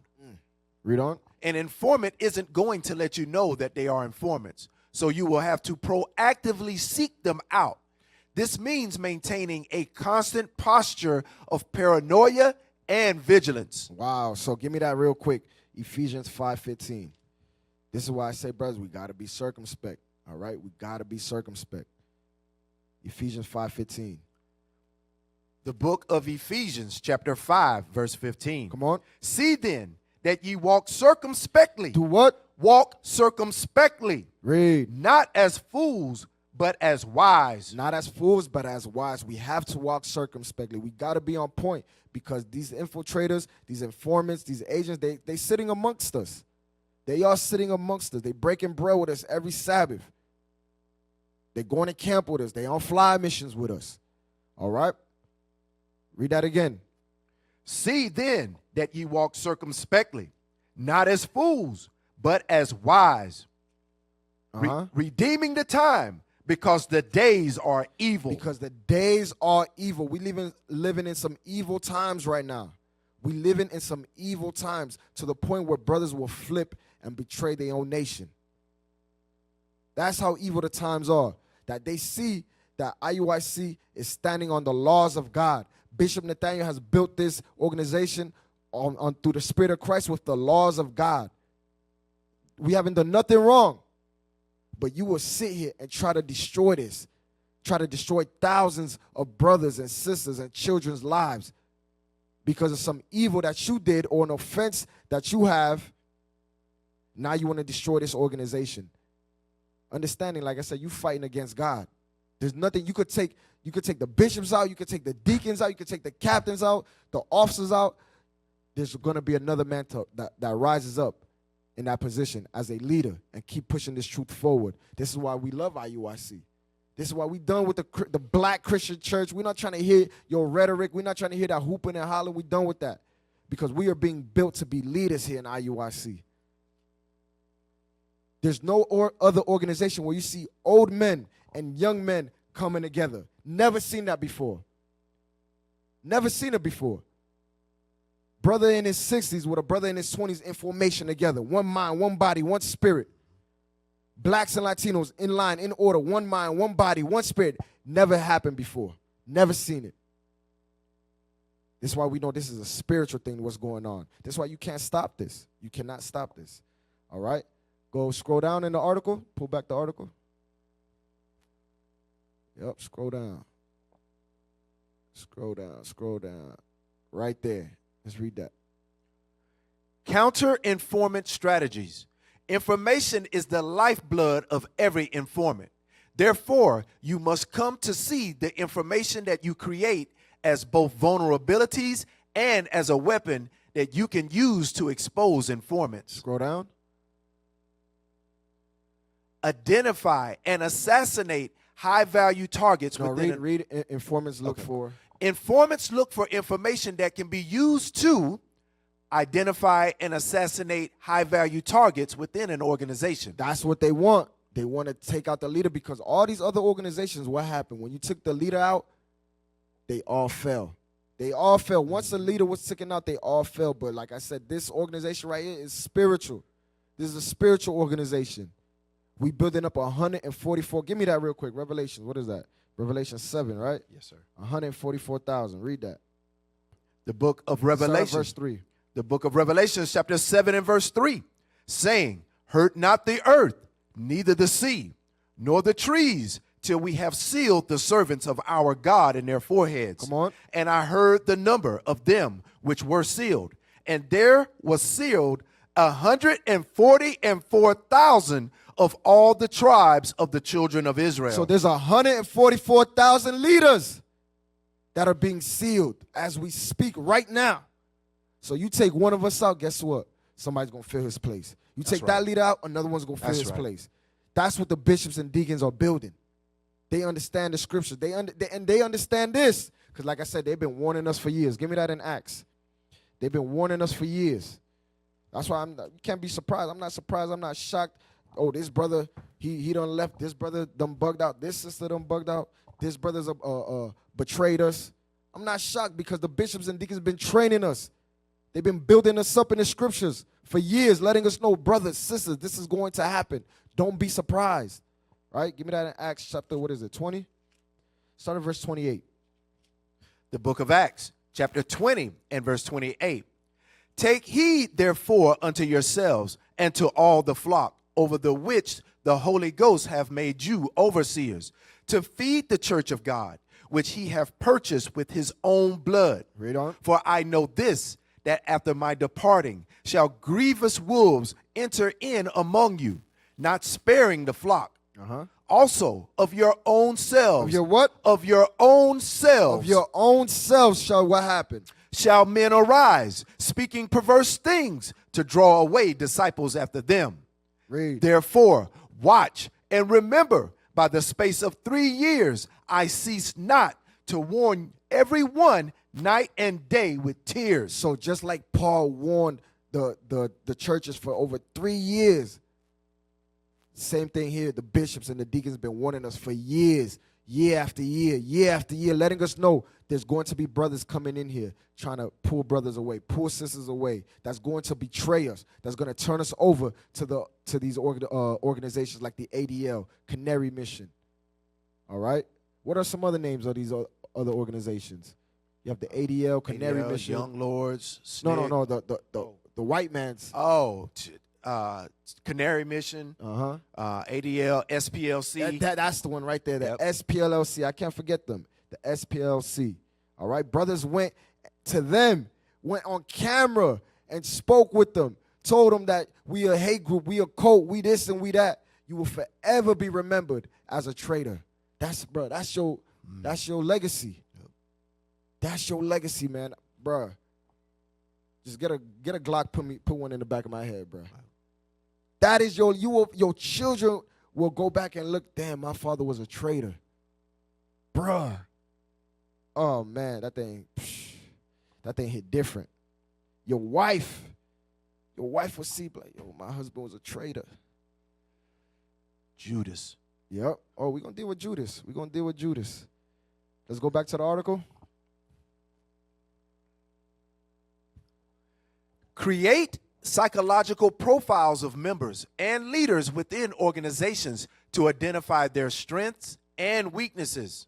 Read on. An informant isn't going to let you know that they are informants, so you will have to proactively seek them out. This means maintaining a constant posture of paranoia and vigilance. Wow. So give me that real quick. Ephesians 5:15. This is why I say, brothers, we got to be circumspect. All right? We got to be circumspect. Ephesians 5:15. The book of Ephesians, chapter 5, verse 15. Come on. See then that ye walk circumspectly. Do what? Walk circumspectly, Read. not as fools, but as wise. Not as fools, but as wise. We have to walk circumspectly. We got to be on point because these infiltrators, these informants, these agents, they sitting amongst us. They are sitting amongst us. They breaking bread with us every Sabbath. They going to camp with us. They on fly missions with us. All right? Read that again. See then that ye walk circumspectly, not as fools, but as wise, redeeming the time, because the days are evil. Because the days are evil. We living in some evil times right now. We living in some evil times to the point where brothers will flip and betray their own nation. That's how evil the times are. That they see that IUIC is standing on the laws of God. Bishop Nathaniel has built this organization on through the Spirit of Christ with the laws of God. We haven't done nothing wrong. But you will sit here and try to destroy this. Try to destroy thousands of brothers and sisters and children's lives because of some evil that you did or an offense that you have. Now you want to destroy this organization. Understanding, like I said, you fighting against God. There's nothing you could take. You could take the bishops out. You could take the deacons out. You could take the captains out, the officers out. There's going to be another man that rises up in that position as a leader and keep pushing this truth forward. This is why we love IUIC. This is why we done with the black Christian church. We're not trying to hear your rhetoric. We're not trying to hear that hooping and hollering. We're done with that because we are being built to be leaders here in IUIC. There's no other organization where you see old men and young men coming together. Never seen that before. Never seen it before. Brother in his 60s with a brother in his 20s in formation together. One mind, one body, one spirit. Blacks and Latinos in line, in order. One mind, one body, one spirit. Never happened before. Never seen it. This is why we know this is a spiritual thing, what's going on. This is why you can't stop this. You cannot stop this. All right? Go scroll down in the article. Pull back the article. Yep, scroll down. Scroll down, scroll down. Right there. Let's read that. Counter-informant strategies. Information is the lifeblood of every informant. Therefore, you must come to see the information that you create as both vulnerabilities and as a weapon that you can use to expose informants. Scroll down. Identify and assassinate high-value targets. No, read informants look for. Informants look for information that can be used to identify and assassinate high-value targets within an organization. That's what they want. They want to take out the leader because all these other organizations, what happened? When you took the leader out, they all fell. They all fell. Once the leader was taken out, they all fell. But like I said, this organization right here is spiritual. This is a spiritual organization. We building up 144. Give me that real quick. Revelation, what is that? Revelation 7, right? Yes, sir. 144,000. Read that. The book of Revelation. Verse 3. The book of Revelation, chapter 7 and verse 3, saying, hurt not the earth, neither the sea, nor the trees, till we have sealed the servants of our God in their foreheads. Come on. And I heard the number of them which were sealed. And there was sealed 144,000 of all the tribes of the children of Israel. So there's 144,000 leaders that are being sealed as we speak right now. So you take one of us out, guess what? Somebody's going to fill his place. You take that leader out, another one's going to fill his place. That's what the bishops and deacons are building. They understand the scriptures. They understand this. Because like I said, they've been warning us for years. Give me that in Acts. They've been warning us for years. That's why you can't be surprised. I'm not surprised. I'm not shocked. Oh, this brother, he done left. This brother done bugged out. This sister done bugged out. This brother's betrayed us. I'm not shocked because the bishops and deacons have been training us. They've been building us up in the scriptures for years, letting us know, brothers, sisters, this is going to happen. Don't be surprised. Right? Give me that in Acts chapter, 20? Start at verse 28. The book of Acts, chapter 20 and verse 28. Take heed, therefore, unto yourselves and to all the flock, over the which the Holy Ghost have made you overseers, to feed the church of God, which he hath purchased with his own blood. Read on. For I know this, that after my departing shall grievous wolves enter in among you, not sparing the flock. Also of your own selves. Of your what? Of your own selves. Of your own selves shall what happen? Shall men arise, speaking perverse things, to draw away disciples after them. Read. Therefore, watch and remember, by the space of 3 years, I cease not to warn every one night and day with tears. So just like Paul warned the churches for over 3 years, same thing here. The bishops and the deacons have been warning us for years, year after year, letting us know there's going to be brothers coming in here trying to pull brothers away, pull sisters away. That's going to betray us. That's going to turn us over to these organizations like the ADL, Canary Mission. All right? What are some other names of these other organizations? You have the ADL, Canary ADL, Mission. Young Lords. No. The white man's. Canary Mission, Uh-huh. ADL, SPLC. That's the one right there, the Yep. SPLC. I can't forget them, the SPLC. All right, brothers went to them, went on camera and spoke with them, told them that we a hate group, we a cult, we this and we that. You will forever be remembered as a traitor. That's your legacy. Yep. That's your legacy, man, bro. Just get a Glock, put one in the back of my head, bro. That is your children will go back and look, damn, my father was a traitor. Bruh. Oh man, that thing hit different. Your wife will see, like, yo, my husband was a traitor. Judas. Yep. Oh, we're gonna deal with Judas. Let's go back to the article. Create psychological profiles of members and leaders within organizations to identify their strengths and weaknesses.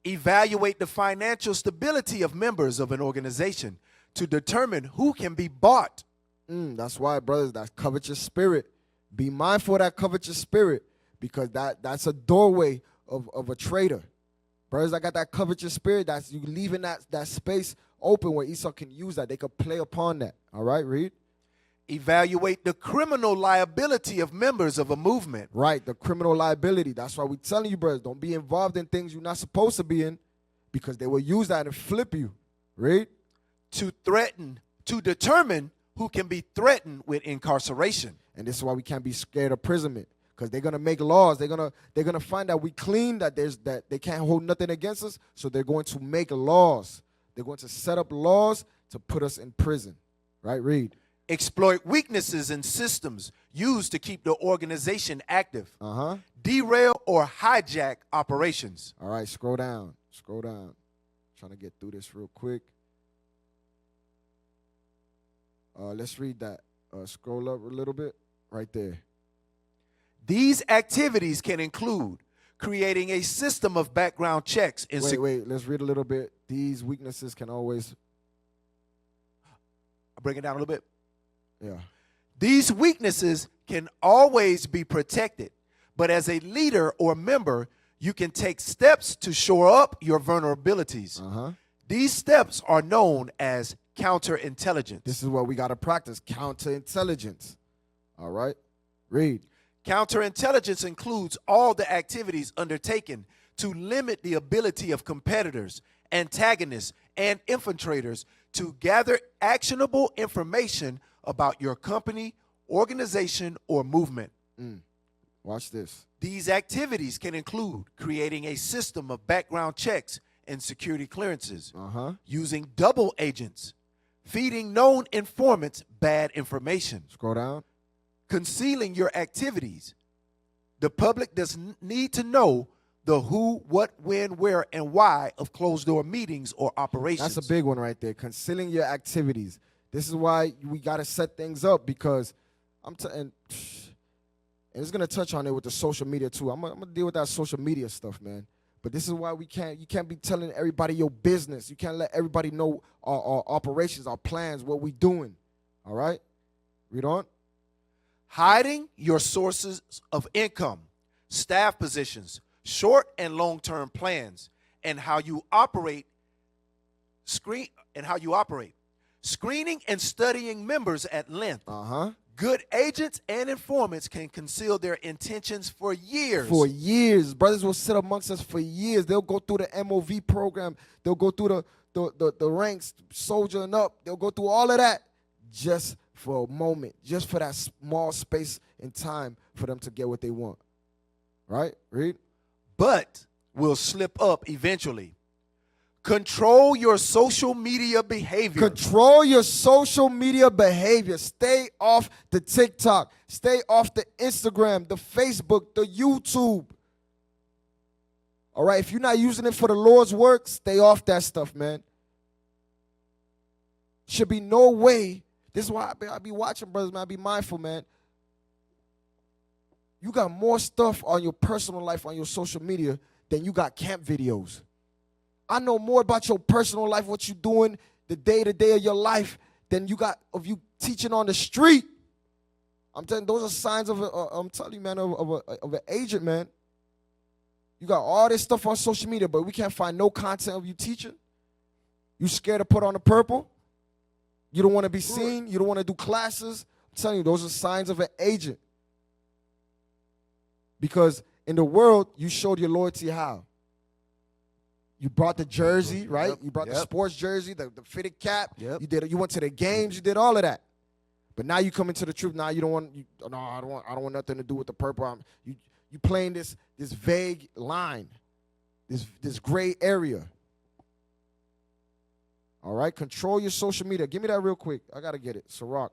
Evaluate the financial stability of members of an organization to determine who can be bought. That's why, brothers, that covetous spirit. Be mindful of that covetous spirit, because that's a doorway of a traitor. Brothers, I got that covetous spirit. That's you leaving that space open where Esau can use that. They could play upon that. All right, read. Evaluate the criminal liability of members of a movement. Right, the criminal liability. That's why we're telling you, brothers, don't be involved in things you're not supposed to be in, because they will use that and flip you. Read. To determine who can be threatened with incarceration. And this is why we can't be scared of imprisonment, because they're gonna make laws. They're gonna find that we clean, that they can't hold nothing against us. So they're going to make laws. They're going to set up laws to put us in prison. Right? Read. Exploit weaknesses in systems used to keep the organization active. Uh-huh. Derail or hijack operations. All right, scroll down. Trying to get through this real quick. Let's read that. Scroll up a little bit. Right there. These activities can include creating a system of background checks. Wait. Let's read a little bit. These weaknesses can always... I'll bring it down a little bit. Yeah. These weaknesses can always be protected, but as a leader or member, you can take steps to shore up your vulnerabilities. Uh-huh. These steps are known as counterintelligence. This is what we got to practice, counterintelligence. All right? Read. Counterintelligence includes all the activities undertaken to limit the ability of competitors, antagonists, and infiltrators to gather actionable information about your company, organization, or movement. Watch this. These activities can include creating a system of background checks and security clearances, using double agents, feeding known informants bad information, Scroll down. concealing your activities. The public does need to know the who, what, when, where, and why of closed-door meetings or operations. That's a big one right there. Concealing your activities. This is why we got to set things up, because and it's going to touch on it with the social media too. I'm going to deal with that social media stuff, man. But this is why you can't be telling everybody your business. You can't let everybody know our operations, our plans, what we doing. All right? Read on. Hiding your sources of income, staff positions, short and long-term plans, and how you operate. Screening and studying members at length. Good agents and informants can conceal their intentions for years. For years. Brothers will sit amongst us for years. They'll go through the MOV program. They'll go through the ranks, soldiering up. They'll go through all of that just for a moment, just for that small space and time for them to get what they want. Right? Read. But will slip up eventually. Control your social media behavior. Control your social media behavior. Stay off the TikTok. Stay off the Instagram, the Facebook, the YouTube. All right? If you're not using it for the Lord's work, stay off that stuff, man. Should be no way. This is why I be watching, brothers, man. I be mindful, man. You got more stuff on your personal life, on your social media, than you got camp videos. I know more about your personal life, what you're doing, the day-to-day of your life, than you got of you teaching on the street. I'm telling you, those are signs of I'm telling you, man, of an agent, man. You got all this stuff on social media, but we can't find no content of you teaching. You scared to put on the purple. You don't want to be seen. You don't want to do classes. I'm telling you, those are signs of an agent. Because in the world, you showed your loyalty how? You brought the jersey, right? You brought the sports jersey, the fitted cap. You went to the games. You did all of that. But now you come into the truth. Now you don't want. I don't want nothing to do with the purple. You playing this vague line, this gray area. All right, control your social media. Give me that real quick. I gotta get it. Sirach.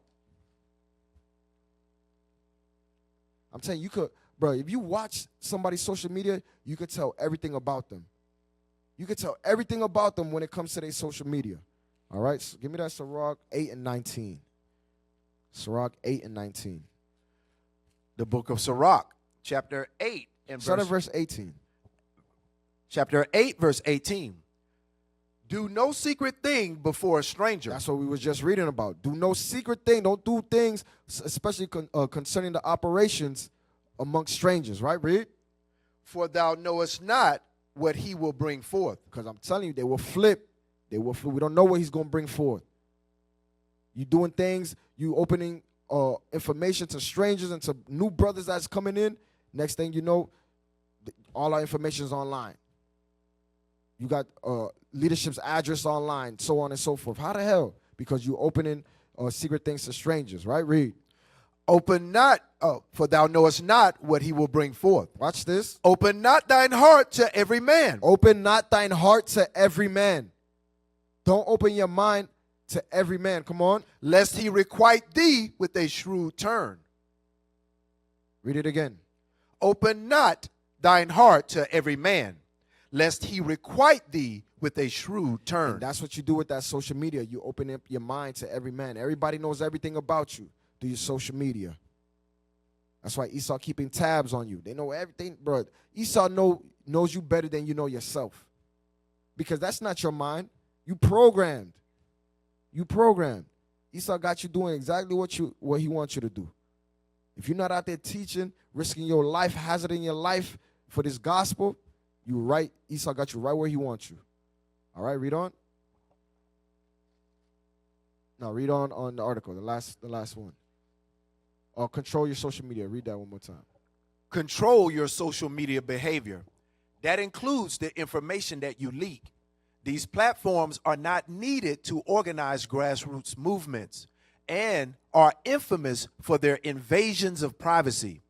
I'm telling you, bro. If you watch somebody's social media, you could tell everything about them. You can tell everything about them when it comes to their social media. All right? So give me that Sirach 8 and 19. Sirach 8 and 19. The book of Sirach, chapter 8 and verse 18. Chapter 8, verse 18. Do no secret thing before a stranger. That's what we was just reading about. Do no secret thing. Don't do things, especially concerning the operations amongst strangers. Right? Read. For thou knowest not what he will bring forth. Because I'm telling you, they will flip. They will flip. We don't know what he's going to bring forth. You doing things, you opening information to strangers and to new brothers that's coming in. Next thing you know, all our information is online. You got leadership's address online, so on and so forth. How the hell? Because you opening secret things to strangers, right? Read. Open not, for thou knowest not what he will bring forth. Watch this. Open not thine heart to every man. Open not thine heart to every man. Don't open your mind to every man. Come on. Lest he requite thee with a shrewd turn. Read it again. Open not thine heart to every man, lest he requite thee with a shrewd turn. And that's what you do with that social media. You open up your mind to every man. Everybody knows everything about you. Do your social media. That's why Esau keeping tabs on you. They know everything, bro. Esau knows you better than you know yourself. Because that's not your mind. You programmed. You programmed. Esau got you doing exactly what he wants you to do. If you're not out there teaching, risking your life, hazarding your life for this gospel, Esau got you right where he wants you. All right, read on. No, read on the article, the last one. Control your social media. Read that one more time. Control your social media behavior. That includes the information that you leak. These platforms are not needed to organize grassroots movements and are infamous for their invasions of privacy.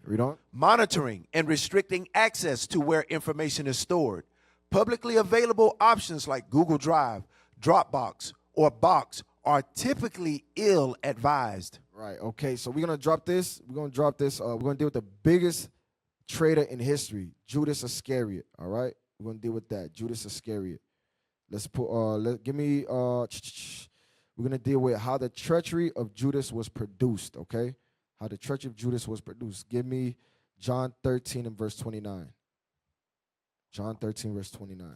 Read on. Monitoring and restricting access to where information is stored. Publicly available options like Google Drive, Dropbox, or Box are typically ill-advised. Right. Okay. So we're gonna drop this. We're gonna deal with the biggest traitor in history, Judas Iscariot. All right. We're gonna deal with that, Judas Iscariot. Let's put. Give me. We're gonna deal with how the treachery of Judas was produced. Okay. How the treachery of Judas was produced. Give me John 13 and verse 29. John 13 verse 29.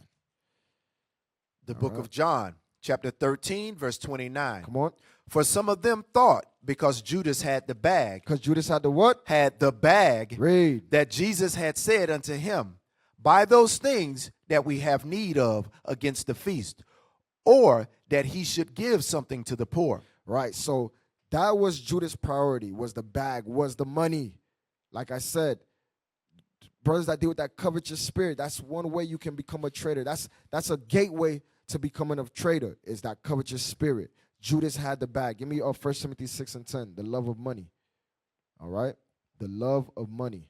The book of John, chapter 13, verse 29. Come on. For some of them thought, because Judas had the bag. Because Judas had the what? Had the bag. Read. That Jesus had said unto him, buy those things that we have need of against the feast, or that he should give something to the poor. Right. So that was Judas' priority, was the bag, was the money. Like I said, brothers that deal with that covetous spirit, that's one way you can become a traitor. That's a gateway to becoming a traitor, is that covetous spirit. Judas had the bag. Give me 1 Timothy 6 and 10, the love of money. All right? The love of money.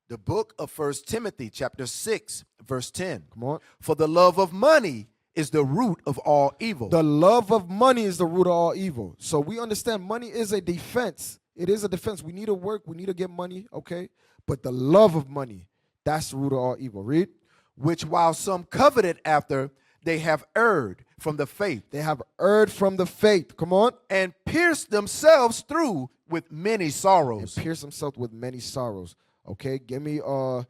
The book of 1 Timothy, chapter 6, verse 10. Come on. For the love of money is the root of all evil. The love of money is the root of all evil. So we understand money is a defense. It is a defense. We need to work. We need to get money, okay? But the love of money, that's the root of all evil. Read. Which while some coveted after, they have erred from the faith. They have erred from the faith. Come on. And pierced themselves through with many sorrows. And pierced themselves with many sorrows. Okay, go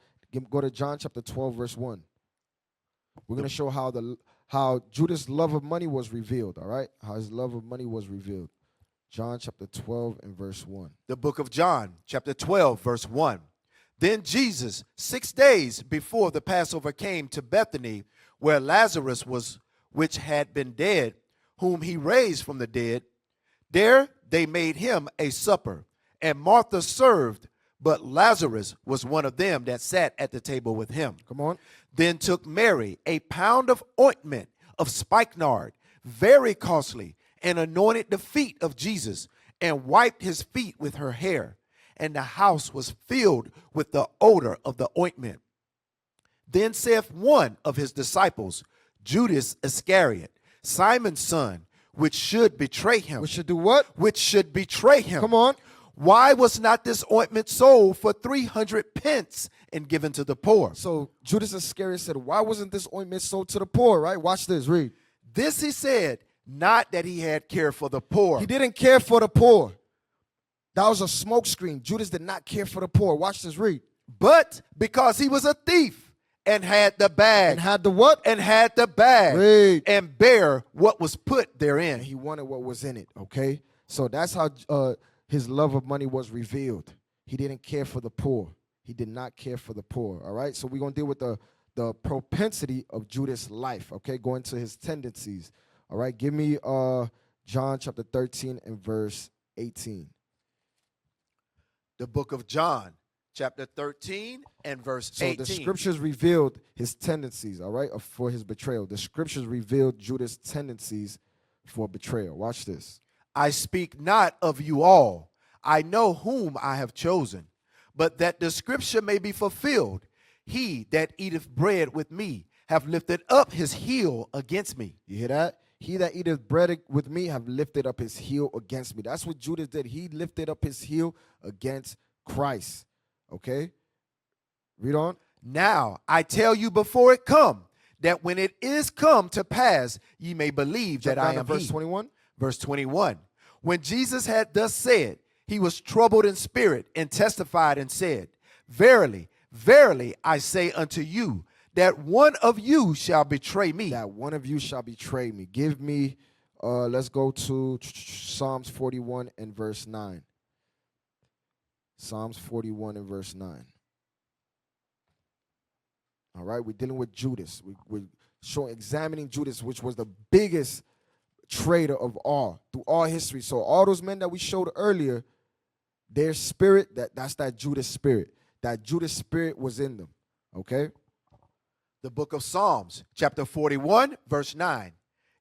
to John chapter 12, verse 1. We're going to show how Judas' love of money was revealed, all right? How his love of money was revealed. John chapter 12 and verse 1. The book of John, chapter 12, verse 1. Then Jesus, 6 days before the Passover, came to Bethany, where Lazarus was, which had been dead, whom he raised from the dead. There they made him a supper, and Martha served, but Lazarus was one of them that sat at the table with him. Come on. Then took Mary a pound of ointment of spikenard, very costly, and anointed the feet of Jesus, and wiped his feet with her hair. And the house was filled with the odor of the ointment. Then saith one of his disciples, Judas Iscariot, Simon's son, which should betray him. Which should do what? Which should betray him. Come on. Why was not this ointment sold for 300 pence and given to the poor? So Judas Iscariot said, why wasn't this ointment sold to the poor, right? Watch this, read. This he said, not that he had care for the poor. He didn't care for the poor. That was a smokescreen. Judas did not care for the poor. Watch this, read. But because he was a thief and had the bag. And had the what? And had the bag. Read. And bare what was put therein. And he wanted what was in it, okay? So that's how his love of money was revealed. He didn't care for the poor. He did not care for the poor, all right? So we're going to deal with the propensity of Judas' life, okay? Going to his tendencies, all right? Give me John chapter 13 and verse 18. The book of John, chapter 13 and verse 18. So the scriptures revealed his tendencies, all right, for his betrayal. The scriptures revealed Judas' tendencies for betrayal. Watch this. I speak not of you all. I know whom I have chosen, but that the scripture may be fulfilled. He that eateth bread with me have lifted up his heel against me. You hear that? He that eateth bread with me have lifted up his heel against me. That's what Judas did. He lifted up his heel against Christ. Okay? Read on. Now I tell you before it come, that when it is come to pass, ye may believe that I am verse he. 21. Verse 21. When Jesus had thus said, he was troubled in spirit and testified and said, Verily, verily, I say unto you, that one of you shall betray me. That one of you shall betray me. Give me, let's go to Psalms 41 and verse 9. Psalms 41 and verse 9. All right, we're dealing with Judas. We're examining Judas, which was the biggest traitor of all, through all history. So all those men that we showed earlier, their spirit, that's that Judas spirit. That Judas spirit was in them, okay? The book of Psalms, chapter 41, verse 9.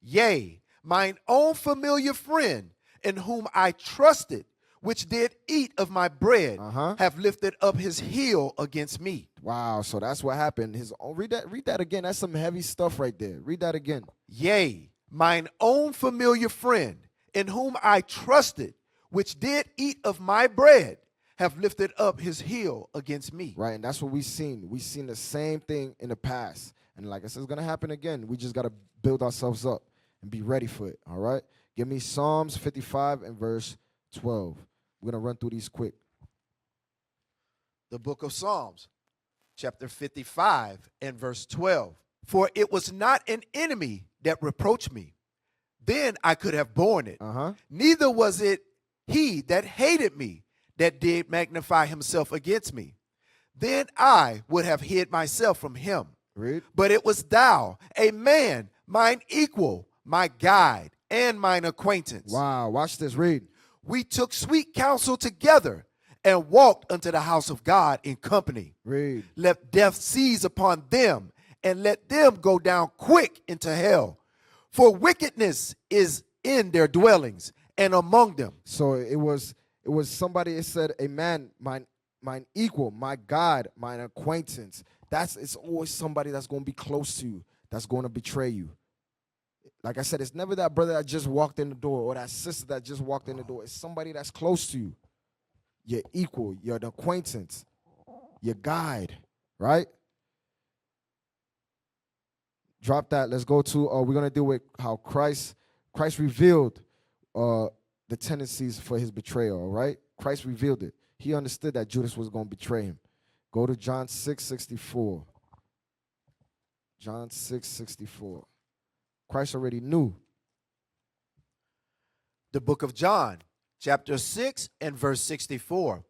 Yea, mine own familiar friend, in whom I trusted, which did eat of my bread, Uh-huh. have lifted up his heel against me. Wow, so that's what happened. Read that again. That's some heavy stuff right there. Read that again. Yea, mine own familiar friend, in whom I trusted, which did eat of my bread, have lifted up his heel against me. Right, and that's what we've seen. We've seen the same thing in the past. And like I said, it's going to happen again. We just got to build ourselves up and be ready for it, all right? Give me Psalms 55 and verse 12. We're going to run through these quick. The book of Psalms, chapter 55 and verse 12. For it was not an enemy that reproached me. Then I could have borne it. Uh-huh. Neither was it he that hated me that did magnify himself against me. Then I would have hid myself from him. Read. But it was thou, a man, mine equal, my guide, and mine acquaintance. Wow, watch this. Read. We took sweet counsel together and walked unto the house of God in company. Read. Let death seize upon them, and let them go down quick into hell. For wickedness is in their dwellings and among them. So it was somebody, it said, a man, mine equal, my God, mine acquaintance. It's always somebody that's going to be close to you, that's going to betray you. Like I said, it's never that brother that just walked in the door or that sister that just walked in the door. It's somebody that's close to you. Your equal, your acquaintance, your guide, right? Drop that. Let's go to, we're going to deal with how Christ revealed the tendencies for his betrayal, all right? Christ revealed it. He understood that Judas was going to betray him. Go to John 6:64. John 6:64. Christ already knew. The book of John, chapter 6 and verse 64.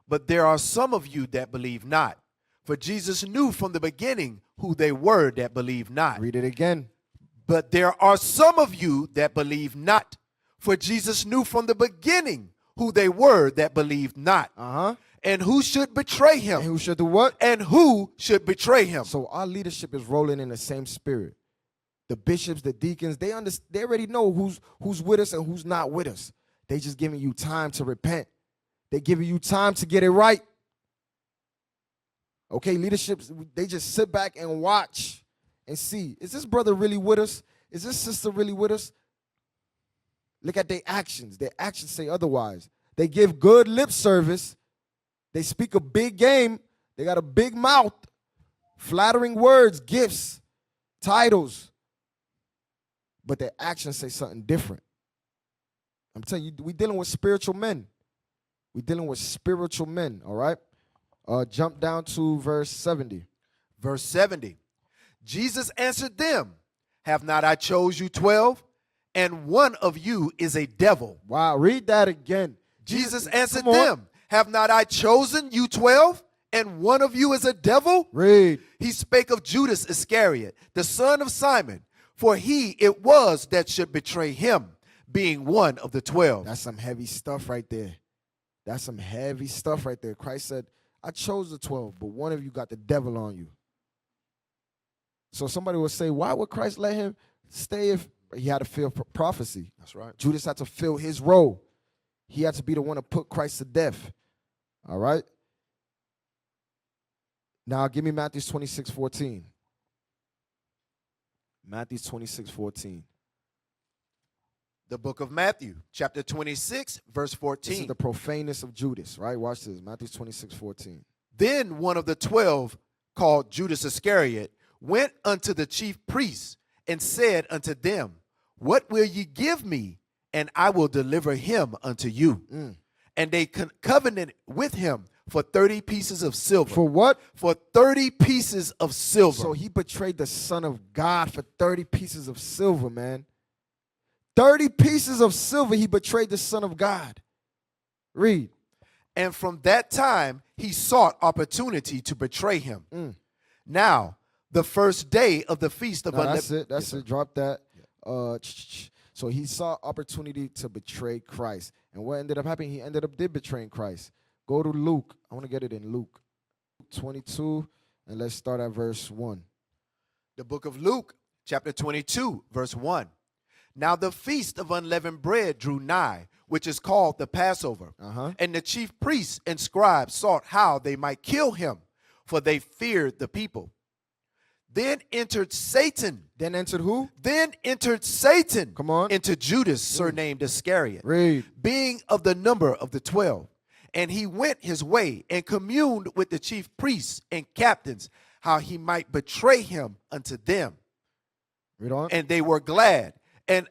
But there are some of you that believe not. For Jesus knew from the beginning who they were that believed not. Read it again. But there are some of you that believe not. For Jesus knew from the beginning who they were that believed not. Uh-huh. And who should betray him. And who should do what? And who should betray him. So our leadership is rolling in the same spirit. The bishops, the deacons, they already know who's with us and who's not with us. They just giving you time to repent. They giving you time to get it right. Okay, leadership, they just sit back and watch and see, is this brother really with us? Is this sister really with us? Look at their actions. Their actions say otherwise. They give good lip service. They speak a big game. They got a big mouth. Flattering words, gifts, titles. But their actions say something different. I'm telling you, we're dealing with spiritual men. We're dealing with spiritual men, all right? Jump down to verse 70. Verse 70. Jesus answered them, have not I chose you 12? And one of you is a devil. Wow, read that again. Jesus answered them, have not I chosen you 12? And one of you is a devil? Read. He spake of Judas Iscariot, the son of Simon, for he it was that should betray him, being one of the 12. That's some heavy stuff right there. That's some heavy stuff right there. Christ said, I chose the 12, but one of you got the devil on you. So somebody will say, why would Christ let him stay if he had to fulfill prophecy? That's right. Judas had to fill his role. He had to be the one to put Christ to death. All right? Now give me Matthew 26:14. Matthew 26:14. The book of Matthew, chapter 26, verse 14. This is the profaneness of Judas, right? Watch this. Matthew 26:14. Then one of the 12, called Judas Iscariot, went unto the chief priests and said unto them, what will ye give me, and I will deliver him unto you? And they covenanted with him for 30 pieces of silver. For what? For 30 pieces of silver. So he betrayed the Son of God for 30 pieces of silver, man. 30 pieces of silver, he betrayed the Son of God. Read. And from that time, he sought opportunity to betray him. Now, the first day of the feast of unleavened. That's it. Drop that. So he saw opportunity to betray Christ. And what ended up happening? He ended up betraying Christ. Go to Luke. I want to get it in Luke 22, and let's start at verse 1. The book of Luke, chapter 22, verse 1. Now the feast of unleavened bread drew nigh, which is called the Passover. And the chief priests and scribes sought how they might kill him, for they feared the people. Then entered Satan. Then entered who? Then entered Satan. Come on. Into Judas, surnamed Iscariot, Read. being of the number of the 12. And he went his way and communed with the chief priests and captains, how he might betray him unto them. Read on. And they were glad and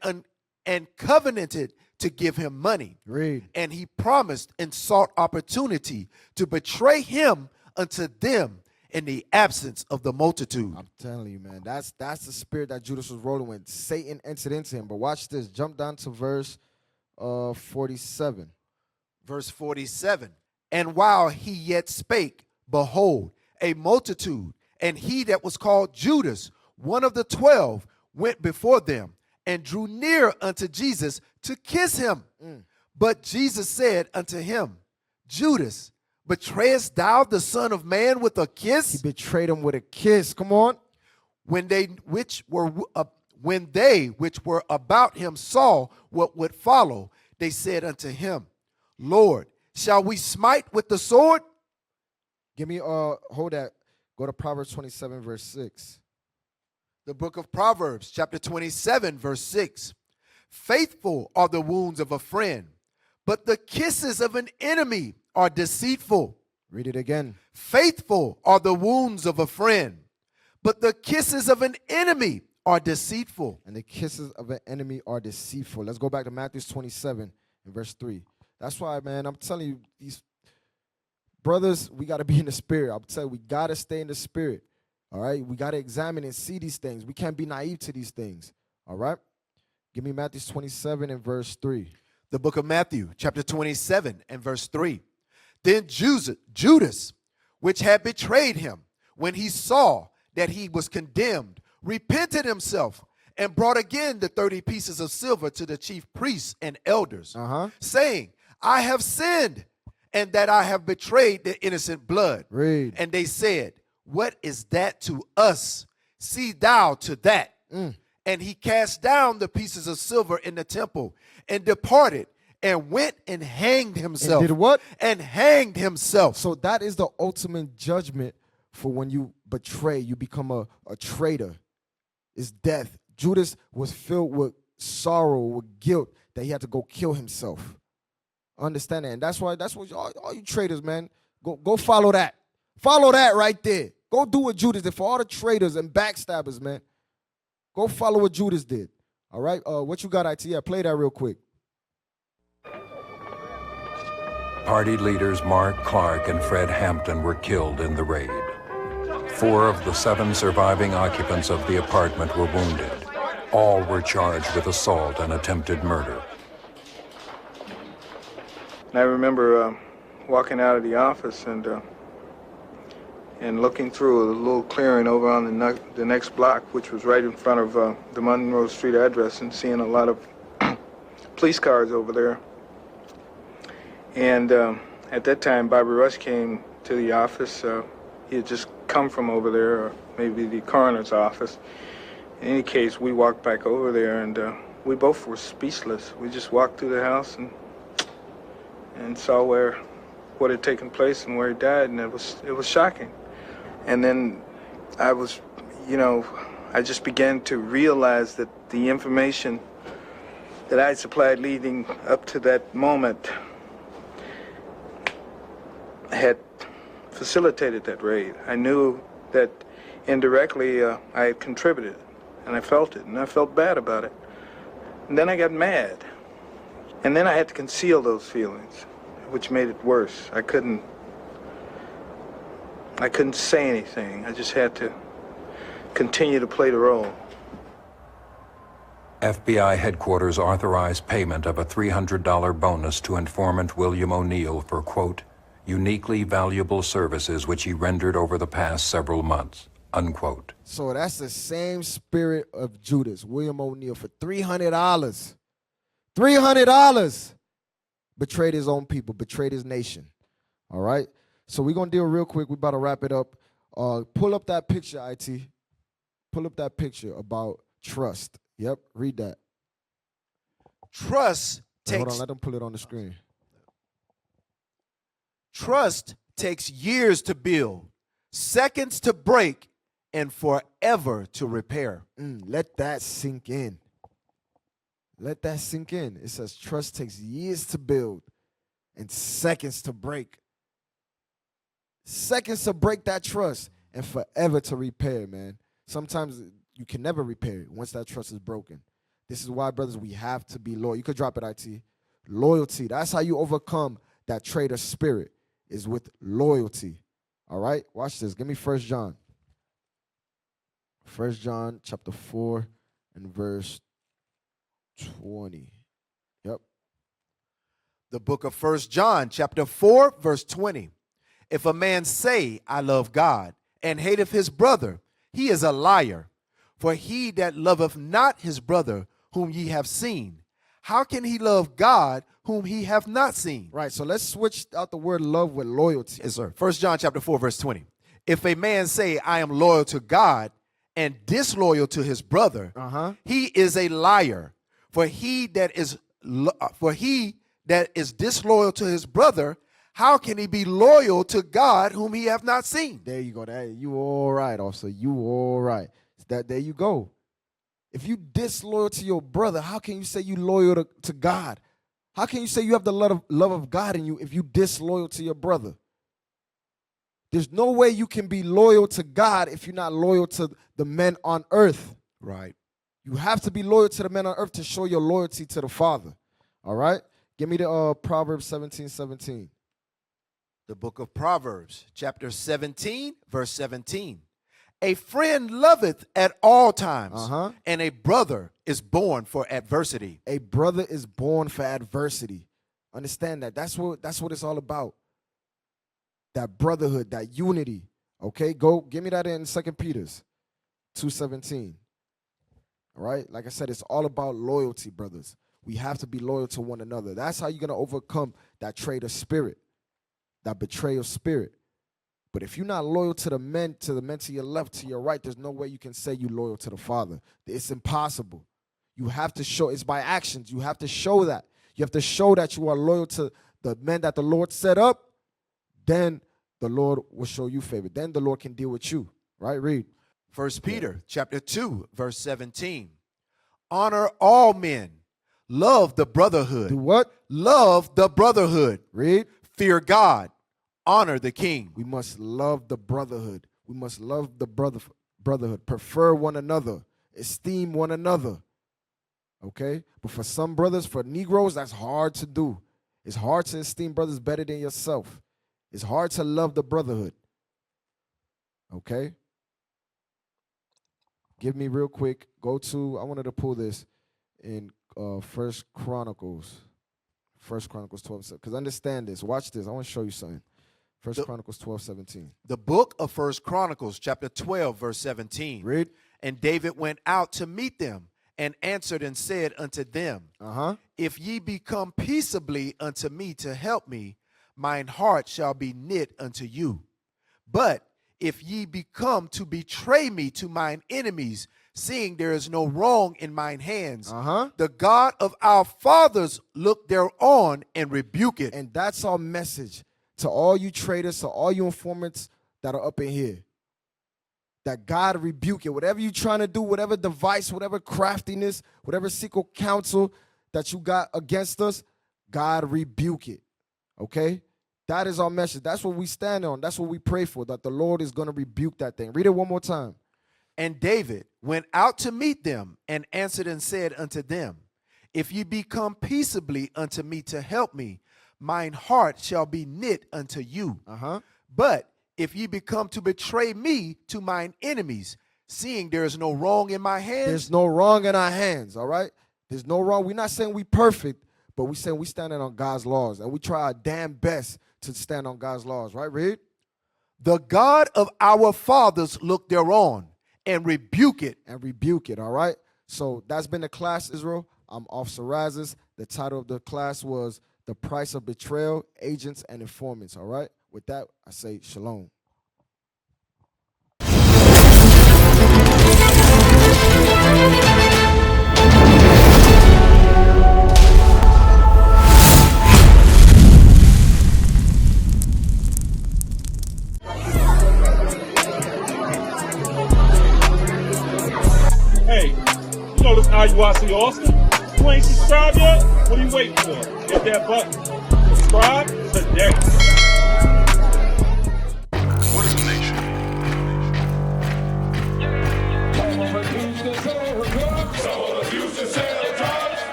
covenanted to give him money. Read. And he promised and sought opportunity to betray him unto them in the absence of the multitude. I'm telling you, man, that's the spirit that Judas was rolling with. Satan entered into him. But watch this. Jump down to verse 47. Verse 47. And while he yet spake, behold, a multitude, and he that was called Judas, one of the 12, went before them and drew near unto Jesus to kiss him. But Jesus said unto him, Judas, betrayest thou the Son of Man with a kiss? He betrayed him with a kiss. Come on. When they which were about him saw what would follow, they said unto him, Lord, shall we smite with the sword? Give me hold that. Go to Proverbs 27, verse 6. The book of Proverbs, chapter 27, verse 6. Faithful are the wounds of a friend, but the kisses of an enemy are deceitful. Read it again. Faithful are the wounds of a friend, but the kisses of an enemy are deceitful. And the kisses of an enemy are deceitful. Let's go back to Matthew 27 and verse 3. That's why, man, I'm telling you, these brothers, we got to be in the spirit. I'm telling you, we got to stay in the spirit. All right? We got to examine and see these things. We can't be naive to these things. All right? Give me Matthew 27 and verse 3. The book of Matthew, chapter 27 and verse 3. Then Judas, which had betrayed him, when he saw that he was condemned, repented himself and brought again the 30 pieces of silver to the chief priests and elders, saying, I have sinned, and that I have betrayed the innocent blood. Read. And they said, what is that to us? See thou to that. And he cast down the pieces of silver in the temple and departed and went and hanged himself. And did what? And hanged himself. So that is the ultimate judgment for when you betray, you become a traitor. It's death. Judas was filled with sorrow, with guilt that he had to go kill himself. Understand that? And that's what all you traitors, man, go follow that. Follow that right there. Go do what Judas did. For all the traitors and backstabbers, man, go follow what Judas did. All right? What you got, IT? Yeah, play that real quick. Party leaders Mark Clark and Fred Hampton were killed in the raid. 4 of the 7 surviving occupants of the apartment were wounded. All were charged with assault and attempted murder. I remember walking out of the office and looking through a little clearing over on the next block, which was right in front of the Monroe Street address, and seeing a lot of police cars over there. And at that time, Bobby Rush came to the office. He had just come from over there, or maybe the coroner's office. In any case, we walked back over there, and we both were speechless. We just walked through the house and saw what had taken place and where he died, and it was shocking. And then I just began to realize that the information that I had supplied leading up to that moment had facilitated that raid. I knew that indirectly I had contributed, and I felt it, and I felt bad about it. And then I got mad. And then I had to conceal those feelings, which made it worse. I couldn't say anything. I just had to continue to play the role. FBI headquarters authorized payment of a $300 bonus to informant William O'Neill for, quote, uniquely valuable services which he rendered over the past several months, unquote. So that's the same spirit of Judas, William O'Neill, for $300. $300. Betrayed his own people, betrayed his nation. All right? So we're going to deal real quick. We're about to wrap it up. Pull up that picture, IT. Pull up that picture about trust. Yep, read that. Trust Hold on, takes let them pull it on the screen. trust takes years to build, seconds to break, and forever to repair. Let that sink in. Let that sink in. It says trust takes years to build and seconds to break. Seconds to break that trust and forever to repair, man. Sometimes you can never repair it once that trust is broken. This is why, brothers, we have to be loyal. You could drop it, IT. Loyalty. That's how you overcome that traitor spirit, is with loyalty. All right? Watch this. Give me 1 John. 1 John chapter 4 and verse 20. Yep. The book of 1 John, chapter 4, verse 20. If a man say, I love God, and hateth his brother, he is a liar. For he that loveth not his brother, whom ye have seen, how can he love God, whom he hath not seen? Right, so let's switch out the word love with loyalty. Yes, sir. 1 John chapter 4, verse 20. If a man say, I am loyal to God, and disloyal to his brother, he is a liar. For he that is disloyal to his brother, how can he be loyal to God whom he hath not seen? There you go. You all right, officer. You all right. There you go. If you disloyal to your brother, how can you say you loyal to God? How can you say you have the love of God in you if you disloyal to your brother? There's no way you can be loyal to God if you're not loyal to the men on earth. Right. You have to be loyal to the men on earth to show your loyalty to the Father. All right? Give me the Proverbs 17:17. The book of Proverbs, chapter 17, verse 17. A friend loveth at all times, and a brother is born for adversity. A brother is born for adversity. Understand that. That's what it's all about. That brotherhood, that unity. Okay, go give me that in 2 Peter's 2:17. All right, like I said, it's all about loyalty, brothers. We have to be loyal to one another. That's how you're gonna overcome that traitor spirit, that betrayal spirit. But if you're not loyal to the men to your left, to your right, there's no way you can say you're loyal to the Father. It's impossible. You have to show, it's by actions. You have to show that. You have to show that you are loyal to the men that the Lord set up. Then the Lord will show you favor. Then the Lord can deal with you. Right? Read. 1 Peter chapter 2, verse 17. Honor all men. Love the brotherhood. Do what? Love the brotherhood. Read. Fear God. Honor the king. We must love the brotherhood. We must love the brotherhood. Prefer one another. Esteem one another. Okay? But for some brothers, for Negroes, that's hard to do. It's hard to esteem brothers better than yourself. It's hard to love the brotherhood. Okay? Give me real quick. Go to, I wanted to pull this in 1 Chronicles. 1 Chronicles 12, because understand this. Watch this. I want to show you something. 1 Chronicles 12:17. The book of 1 Chronicles chapter 12, verse 17. Read. And David went out to meet them and answered and said unto them, If ye be come peaceably unto me to help me, mine heart shall be knit unto you. But if ye be come to betray me to mine enemies, seeing there is no wrong in mine hands, the God of our fathers look thereon and rebuke it. And that's our message to all you traitors, to all you informants that are up in here. That God rebuke it. Whatever you're trying to do, whatever device, whatever craftiness, whatever secret counsel that you got against us, God rebuke it. Okay? That is our message. That's what we stand on. That's what we pray for, that the Lord is going to rebuke that thing. Read it one more time. And David went out to meet them and answered and said unto them, If ye be come peaceably unto me to help me, mine heart shall be knit unto you. But if ye be come to betray me to mine enemies, seeing there is no wrong in my hands. There's no wrong in our hands, all right? There's no wrong. We're not saying we perfect, but we're saying we standing on God's laws, and we try our damn best to stand on God's laws, right? Read. The God of our fathers look thereon and rebuke it. And rebuke it, all right? So that's been the class, Israel. I'm Officer Razes. The title of the class was The Price of Betrayal, Agents, and Informants, all right? With that, I say shalom. See, Austin, you ain't subscribed yet? What are you waiting for? Hit that button. Subscribe today. What is a nation?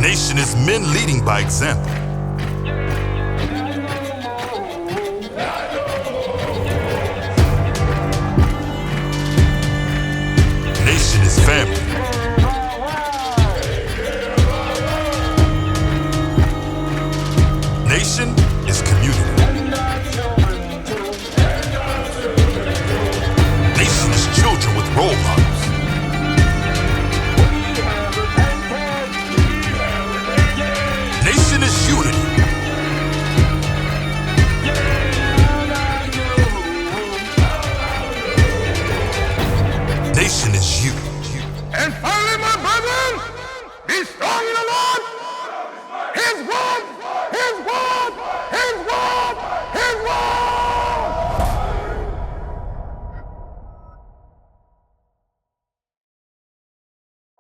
Nation is men leading by example. Nation is family. Nation is community. Nation is children with role models.